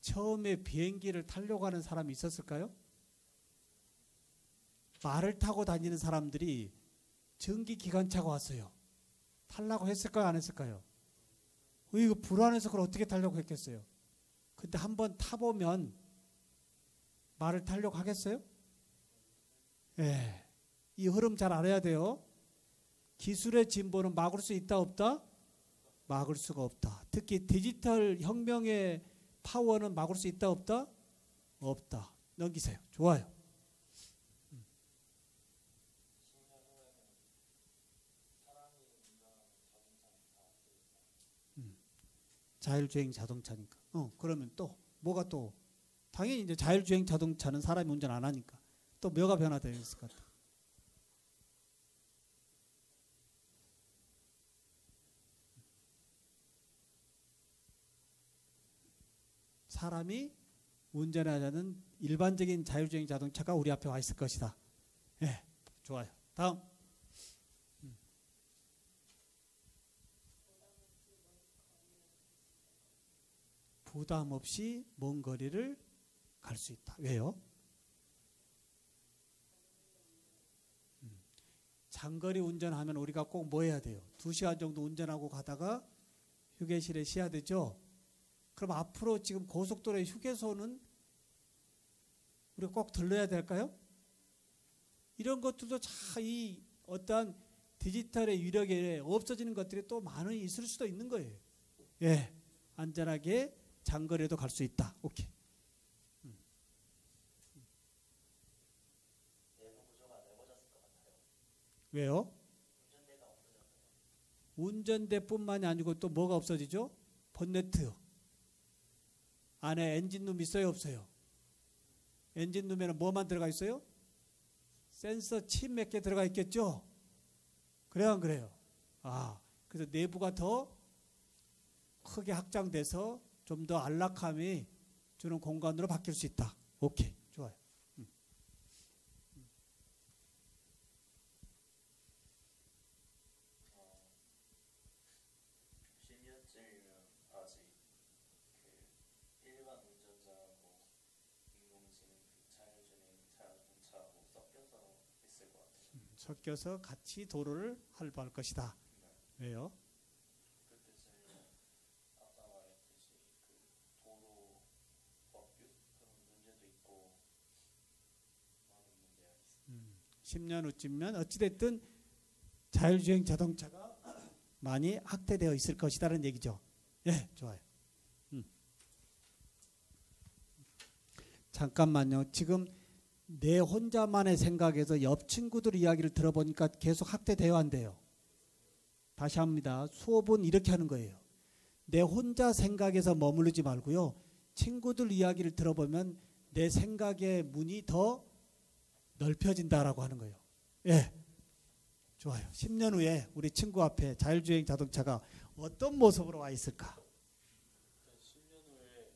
처음에 비행기를 타려고 하는 사람이 있었을까요? 말을 타고 다니는 사람들이 전기 기관차가 왔어요. 타려고 했을까요? 안 했을까요? 이거 불안해서 그걸 어떻게 타려고 했겠어요? 근데 한번 타보면 말을 타려고 하겠어요? 예. 이 흐름 잘 알아야 돼요. 기술의 진보는 막을 수 있다 없다? 막을 수가 없다. 특히 디지털 혁명의 파워는 막을 수 있다 없다? 없다. 넘기세요. 좋아요. 자율주행 자동차니까. 그러면 또 뭐가 또 당연히 이제 자율주행 자동차는 사람이 운전 안 하니까 또 뭐가 변화되어 있을 것 같아. 사람이 운전하자는 일반적인 자율주행 자동차가 우리 앞에 와 있을 것이다. 예, 좋아요. 다음. 부담 없이 먼 거리를 갈 수 있다. 왜요? 장거리 운전하면 우리가 꼭 뭐 해야 돼요? 2시간 정도 운전하고 가다가 휴게실에 쉬어야 되죠? 그럼 앞으로 지금 고속도로의 휴게소는 우리가 꼭 들러야 될까요? 이런 것들도 이 어떠한 디지털의 위력에 없어지는 것들이 또 많이 있을 수도 있는 거예요. 예, 안전하게 장거리에도 갈 수 있다. 오케이. 왜요? 운전대뿐만이 아니고 또 뭐가 없어지죠? 본네트. 안에 엔진룸 있어요, 없어요? 엔진룸에는 뭐만 들어가 있어요? 센서 칩 몇 개 들어가 있겠죠? 그래요, 안 그래요? 그래서 내부가 더 크게 확장돼서 좀 더 안락함이 주는 공간으로 바뀔 수 있다. 오케이, 좋아요. 10년쯤이면 아직 일반 운전자하고 인공지능, 자율주행 자동차하고 섞여서 있을 것 같아요. 섞여서 같이 도로를 활보할 것이다. 왜요? 아까 말했듯이 도로 법규 그런 문제도 있고 많은 문제가 있습니다. 10년 후쯤면 어찌됐든 자율주행 자동차가 많이 확대되어 있을 것이다라는 얘기죠. 예, 좋아요. 잠깐만요. 지금 내 혼자만의 생각에서 옆 친구들 이야기를 들어보니까 계속 확대되어 안 돼요. 다시 합니다. 수업은 이렇게 하는 거예요. 내 혼자 생각에서 머무르지 말고요. 친구들 이야기를 들어보면 내 생각의 문이 더 넓혀진다라고 하는 거예요. 예, 좋아요. 10년 후에 우리 친구 앞에 자율주행 자동차가 어떤 모습으로 와 있을까? 10년 후에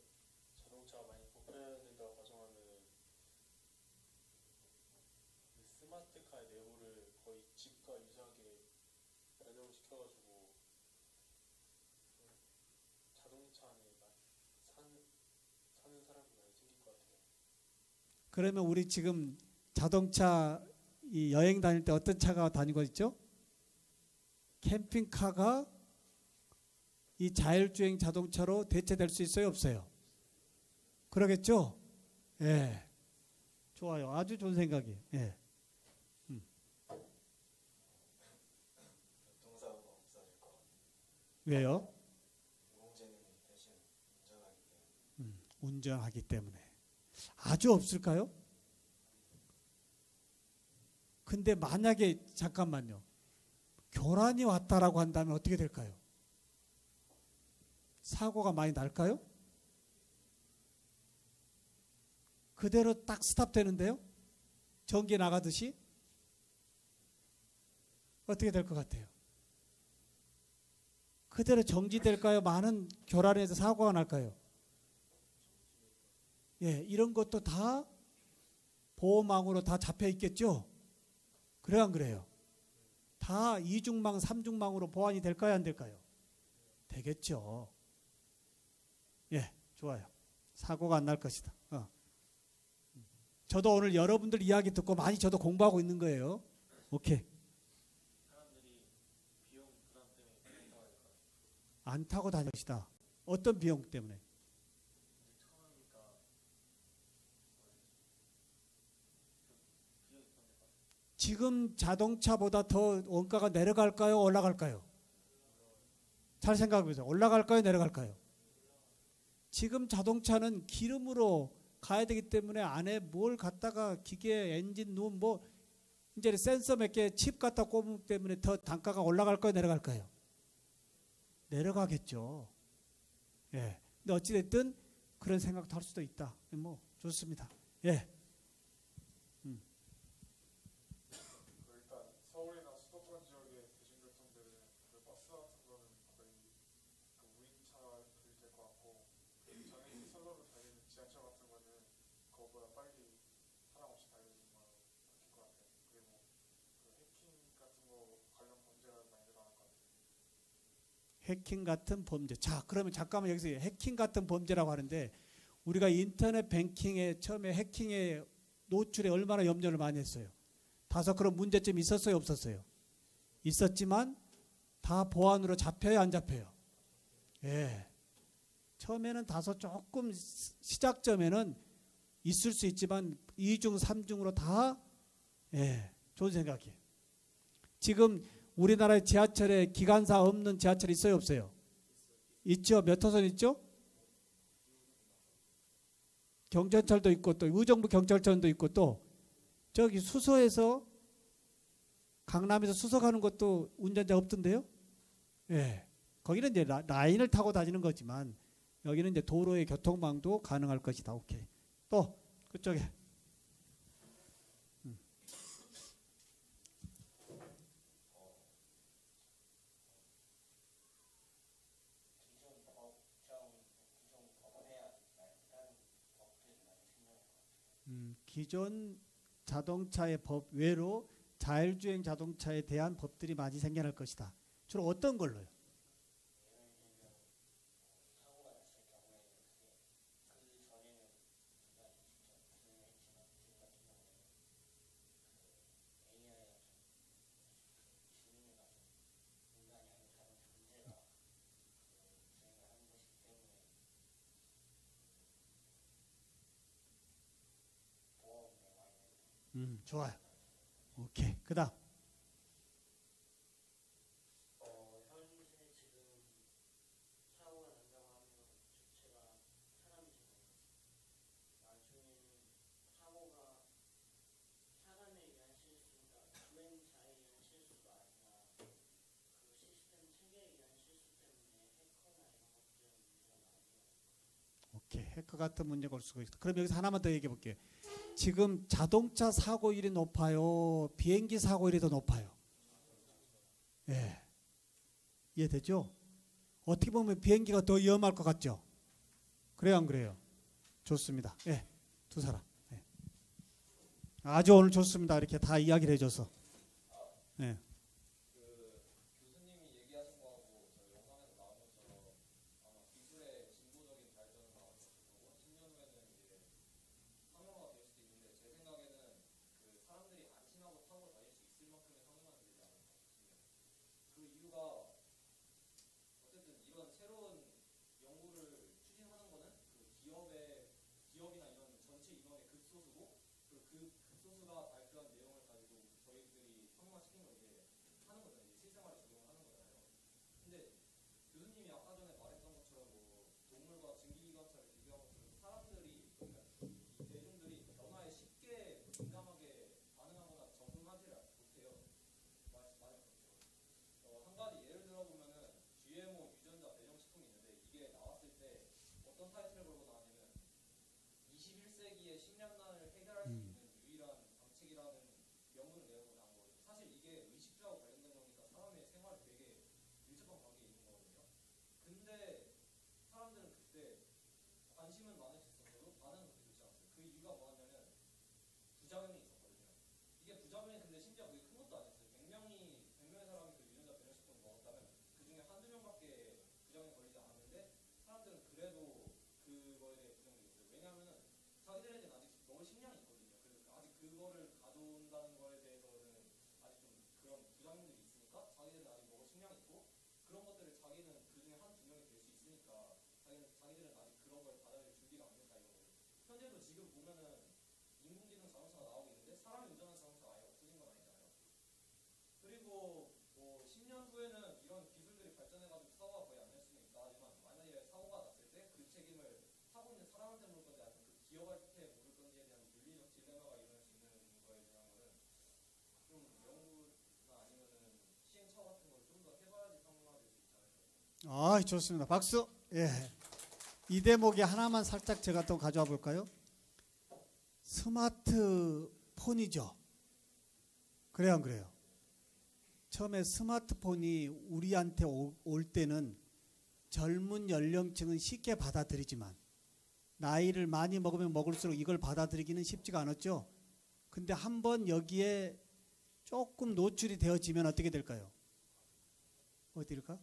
자동차가 많이 보편화된다고 가정하면 스마트카의 내부를 거의 집과 유사하게 변형을 시켜가지고 자동차 안에 사는 사람이 많이 생길 것 같아요. 그러면 우리 지금 자동차 이 여행 다닐 때 어떤 차가 다니고 있죠? 캠핑카가 이 자율주행 자동차로 대체될 수 있어요, 없어요? 그러겠죠? 예. 좋아요. 아주 좋은 생각이에요. 예. 교통사고가 없어질 것 같아요. 왜요? 인공지능이 대신 운전하기 때문에. 운전하기 때문에. 아주 없을까요? 근데 만약에 잠깐만요. 교란이 왔다라고 한다면 어떻게 될까요? 사고가 많이 날까요? 그대로 딱 스탑되는데요? 전기 나가듯이? 어떻게 될 것 같아요? 그대로 정지될까요? 많은 교란에서 사고가 날까요? 예, 이런 것도 다 보호망으로 다 잡혀 있겠죠? 그래요, 안 그래요? 다 이중망, 삼중망으로 보완이 될까요, 안 될까요? 되겠죠. 예, 좋아요. 사고가 안 날 것이다. 저도 오늘 여러분들 이야기 듣고 많이 저도 공부하고 있는 거예요. 오케이. 안 타고 다닙시다. 어떤 비용 때문에? 지금 자동차보다 더 원가가 내려갈까요? 올라갈까요? 잘 생각해 보세요. 올라갈까요? 내려갈까요? 지금 자동차는 기름으로 가야 되기 때문에 안에 뭘 갖다가 기계, 엔진, 룸, 뭐 이제 센서 몇 개 칩 갖다 꼽기 때문에 더 단가가 올라갈까요? 내려갈까요? 내려가겠죠. 예. 근데 어찌됐든 그런 생각도 할 수도 있다. 뭐 좋습니다. 예. 일단 서울이나 수도권 지역의 대중교통들은 그 버스 같은 거는 거의 그 무인차가 될 것 같고 장애인 선로로 달리는 지하철 같은 거는 그거보다 빨리 사람 없이 달리는 걸로 바뀔 것 같아요. 그리고 그 해킹 같은 거 관련 범죄가 많이 일어날 것 같아요. 해킹 같은 범죄. 자, 그러면 잠깐만 여기서 해킹 같은 범죄라고 하는데 우리가 인터넷 뱅킹에 처음에 해킹의 노출에 얼마나 염려를 많이 했어요. 다소 그런 문제점이 있었어요, 없었어요? 있었지만 다 보안으로 잡혀요, 안 잡혀요? 예. 처음에는 다소 조금 시작점에는 있을 수 있지만 2중, 3중으로 다 예, 좋은 생각이에요. 지금 우리나라의 지하철에 기관사 없는 지하철 있어요, 없어요? 있죠. 몇 호선 있죠? 경전철도 있고 또 의정부 경찰청도 있고 또 저기 수서에서 강남에서 수서 가는 것도 운전자 없던데요? 예. 거기는 이제 라인을 타고 다니는 거지만 여기는 이제 도로의 교통망도 가능할 것이다. 오케이. 또 그쪽에 기존 자동차의 법 외로 자율주행 자동차에 대한 법들이 많이 생겨날 것이다. 주로 어떤 걸로요? 좋아요. 오케이. 그다음. 오케이. 해커 같은 문제가 올 수가 있다. 그럼 여기서 하나만 더 얘기해 볼게요. 지금 자동차 사고율이 높아요? 비행기 사고율이 더 높아요? 예. 이해되죠? 어떻게 보면 비행기가 더 위험할 것 같죠? 그래요, 안 그래요? 좋습니다. 예. 두 사람. 예. 아주 오늘 좋습니다. 이렇게 다 이야기를 해줘서. 예. 극소수가 발표한 내용을 가지고 저희들이 상용화시킨 거 이제 지금 보면은 인공지능 자동차가 나오고 있는데 사람이 운전하는 자동차가 아예 없어진 건 아니잖아요. 그리고 뭐 10년 후에는 이런 기술들이 발전해가지고 사고가 거의 안 날 수는 있다 하지만 만약에 사고가 났을 때 그 책임을 타고 있는 사람한테 물을 건지 아니면 그 기업한테 물을 건지에 대한 윤리적 딜레마가 일어날 수 있는 거에 대한 거는 좀 연구나 아니면은 시행착오 같은 걸 좀 더 해봐야지 평론화될 수 있지 않을까요? 아, 좋습니다. 박수. 예. 이 대목에 하나만 살짝 제가 또 가져와 볼까요? 스마트폰이죠. 그래요, 안 그래요? 처음에 스마트폰이 우리한테 올 때는 젊은 연령층은 쉽게 받아들이지만 나이를 많이 먹으면 먹을수록 이걸 받아들이기는 쉽지가 않았죠. 근데 한번 여기에 조금 노출이 되어지면 어떻게 될까요? 어디일까?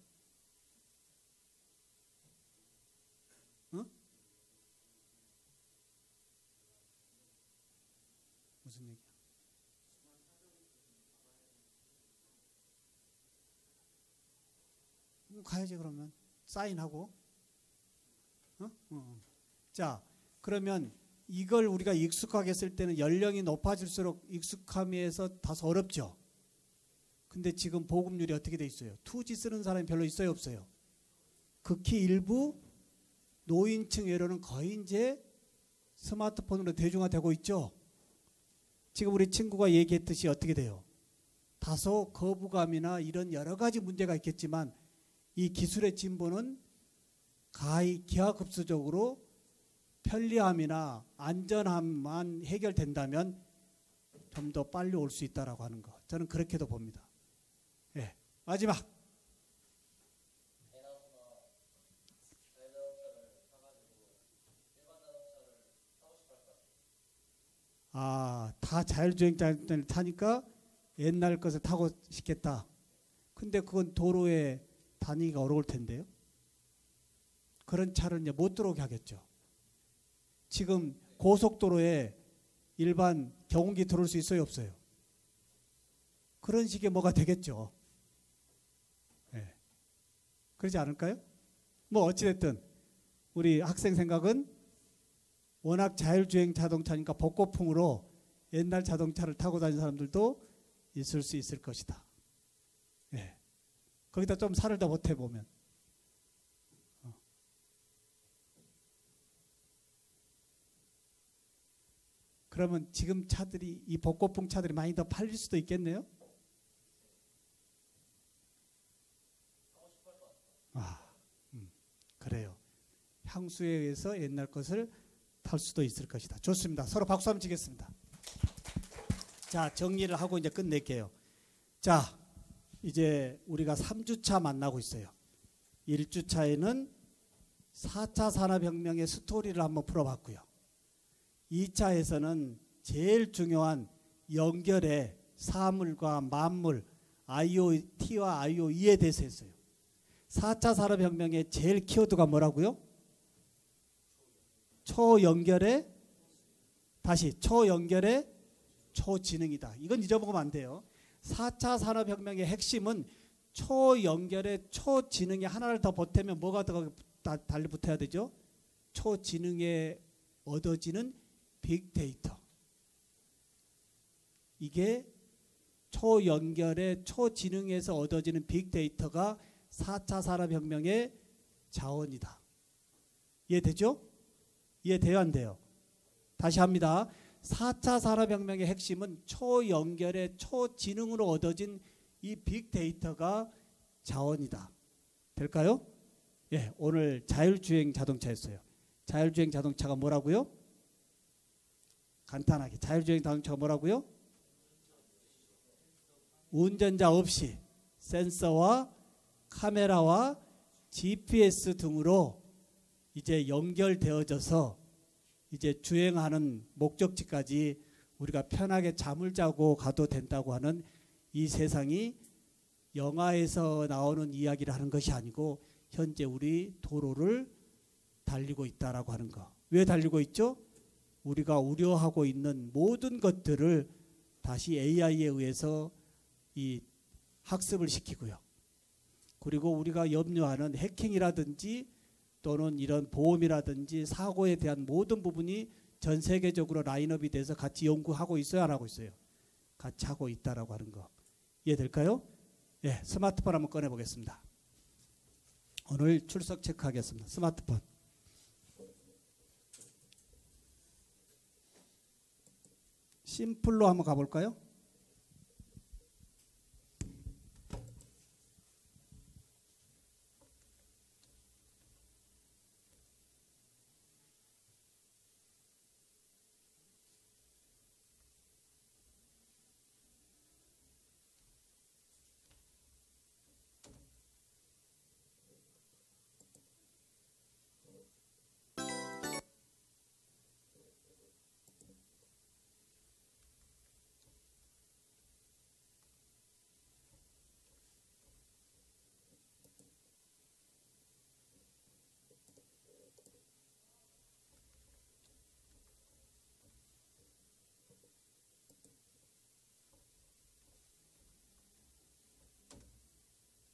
응? 무슨 얘기야? 가야지 그러면 사인하고. 자, 그러면 이걸 우리가 익숙하게 쓸 때는 연령이 높아질수록 익숙함에서 다소 어렵죠. 근데 지금 보급률이 어떻게 돼 있어요? 2G 쓰는 사람이 별로 있어요, 없어요? 극히 일부 노인층 외로는 거의 이제 스마트폰으로 대중화되고 있죠. 지금 우리 친구가 얘기했듯이 어떻게 돼요? 다소 거부감이나 이런 여러 가지 문제가 있겠지만 이 기술의 진보는 기하급수적으로 편리함이나 안전함만 해결된다면 좀 더 빨리 올 수 있다라고 하는 거. 저는 그렇게도 봅니다. 예. 마지막. 다 자율주행자를 타니까 옛날 것을 타고 싶겠다. 근데 그건 도로에 다니기가 어려울 텐데요. 그런 차를 이제 못 들어오게 하겠죠. 지금 고속도로에 일반 경운기 들어올 수 있어요, 없어요? 그런 식의 뭐가 되겠죠. 네. 그러지 않을까요? 뭐 어찌됐든 우리 학생 생각은 워낙 자율주행 자동차니까 복고풍으로 옛날 자동차를 타고 다니는 사람들도 있을 수 있을 것이다. 예. 거기다 좀 살을 더 못해보면. 그러면 지금 차들이, 이 복고풍 차들이 많이 더 팔릴 수도 있겠네요? 그래요. 향수에 의해서 옛날 것을 탈 수도 있을 것이다. 좋습니다. 서로 박수 한번 치겠습니다. 자, 정리를 하고 이제 끝낼게요. 자, 이제 우리가 3주차 만나고 있어요. 1주차에는 4차 산업혁명의 스토리를 한번 풀어봤고요. 2차에서는 제일 중요한 연결의 사물과 만물, IoT와 IoE에 대해서 했어요. 4차 산업혁명의 제일 키워드가 뭐라고요? 초연결의, 다시 초연결의 초지능이다. 이건 잊어먹으면 안 돼요. 4차 산업혁명의 핵심은 초연결의 초지능에 하나를 더 보태면 뭐가 더 달리 붙어야 되죠? 초지능에 얻어지는 빅데이터. 이게 초연결의 초지능에서 얻어지는 빅데이터가 4차 산업혁명의 자원이다. 이해되죠? 이해돼요, 안 돼요? 다시 합니다. 4차 산업혁명의 핵심은 초연결의 초지능으로 얻어진 이 빅데이터가 자원이다. 될까요? 예, 오늘 자율주행 자동차였어요. 자율주행 자동차가 뭐라고요? 간단하게 자율주행 자동차가 뭐라고요? 운전자 없이 센서와 카메라와 GPS 등으로 이제 연결되어져서 이제 주행하는 목적지까지 우리가 편하게 잠을 자고 가도 된다고 하는 이 세상이 영화에서 나오는 이야기를 하는 것이 아니고 현재 우리 도로를 달리고 있다라고 하는 거. 왜 달리고 있죠? 우리가 우려하고 있는 모든 것들을 다시 AI에 의해서 이 학습을 시키고요. 그리고 우리가 염려하는 해킹이라든지 또는 이런 보험이라든지 사고에 대한 모든 부분이 전 세계적으로 라인업이 돼서 같이 연구하고 있어요, 안 하고 있어요? 같이 하고 있다라고 하는 거 이해될까요? 예, 스마트폰 한번 꺼내 보겠습니다. 오늘 출석 체크하겠습니다. 스마트폰. 심플로 한번 가볼까요?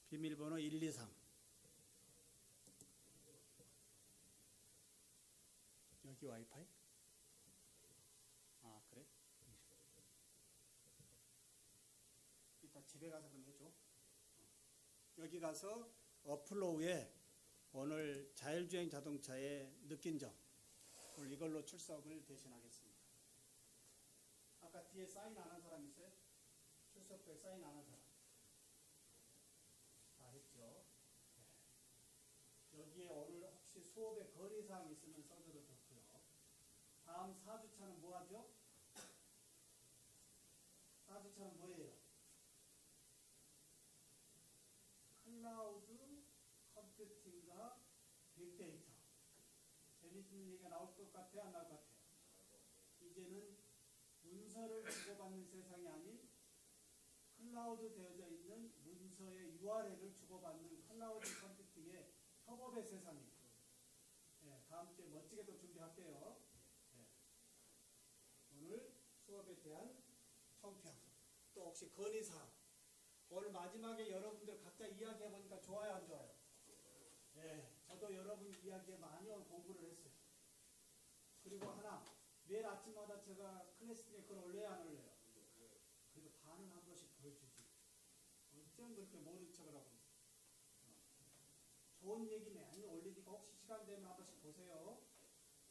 비밀번호 123. 여기 와이파이? 아, 그래? 이따 집에 가서 그럼 해줘. 여기 가서 어플로우에 오늘 자율주행 자동차에 느낀 점, 오늘 이걸로 출석을 대신하겠습니다. 아까 뒤에 사인 안 한 사람 있어요? 출석부에 사인 안 한 사람. 다 했죠? 네. 여기에 오늘 혹시 수업에 건의사항 있으면 써줘도 좋고요. 다음 4주차는 뭐 하죠? 4주차는 뭐예요? 클라우드 컴퓨팅과 빅데이터. 재밌는 얘기가 나올 것 같아요? 안 나올 것 같아요? 이제는 문서를 주고받는 세상이 아닌 클라우드 되어져 있는 문서의 URL을 주고받는 클라우드 컴퓨팅의 협업의 세상이에요. 네, 다음 주에 멋지게도 준비할게요. 네. 오늘 수업에 대한 청평. 또 혹시 건의사항. 오늘 마지막에 여러분들 각자 이야기해보니까 좋아요, 안 좋아요? 네, 저도 여러분 이야기에 많이 공부를 했어요. 그리고 하나, 매일 아침마다 제가 클래스 댓글 올려야 안 올려요? 그래도 반은 한 번씩 보여주지. 어쩜 그렇게 모른 척을 하고 있어요. 좋은 얘기 많이 올리니까 혹시 시간 되면 한 번씩 보세요.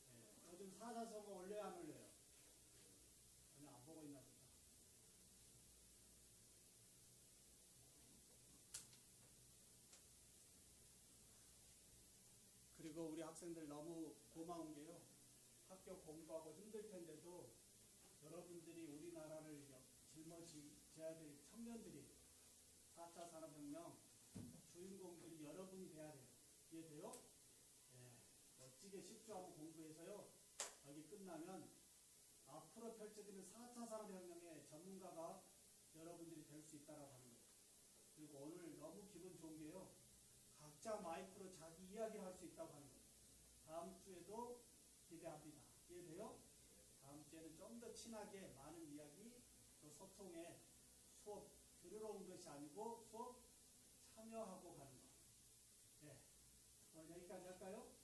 네, 요즘 사자성어 올려야 안 올려요? 전혀 안 보고 있나 보다. 그리고 우리 학생들 너무 고마운 게요. 학교 공부하고 힘들 텐데도 여러분들이 우리나라를 짊어져야 될 청년들이 4차 산업혁명 주인공들이 여러분이 돼야 돼요. 이해돼요? 네. 멋지게 10주 하고 공부해서요. 여기 끝나면 앞으로 펼쳐지는 4차 산업혁명의 전문가가 여러분들이 될 수 있다고 하는 거예요. 그리고 오늘 너무 기분 좋은 게요. 각자 마이크로 자기 이야기를 할 수 있다고 하는 거예요. 다음 주에도 기대합니다. 이해돼요? 다음 주에는 좀 더 친하게 많은 이야기 또 소통에 수업 들으러 온 것이 아니고 수업 참여하고 가는 거. 네. 오늘 여기까지 할까요?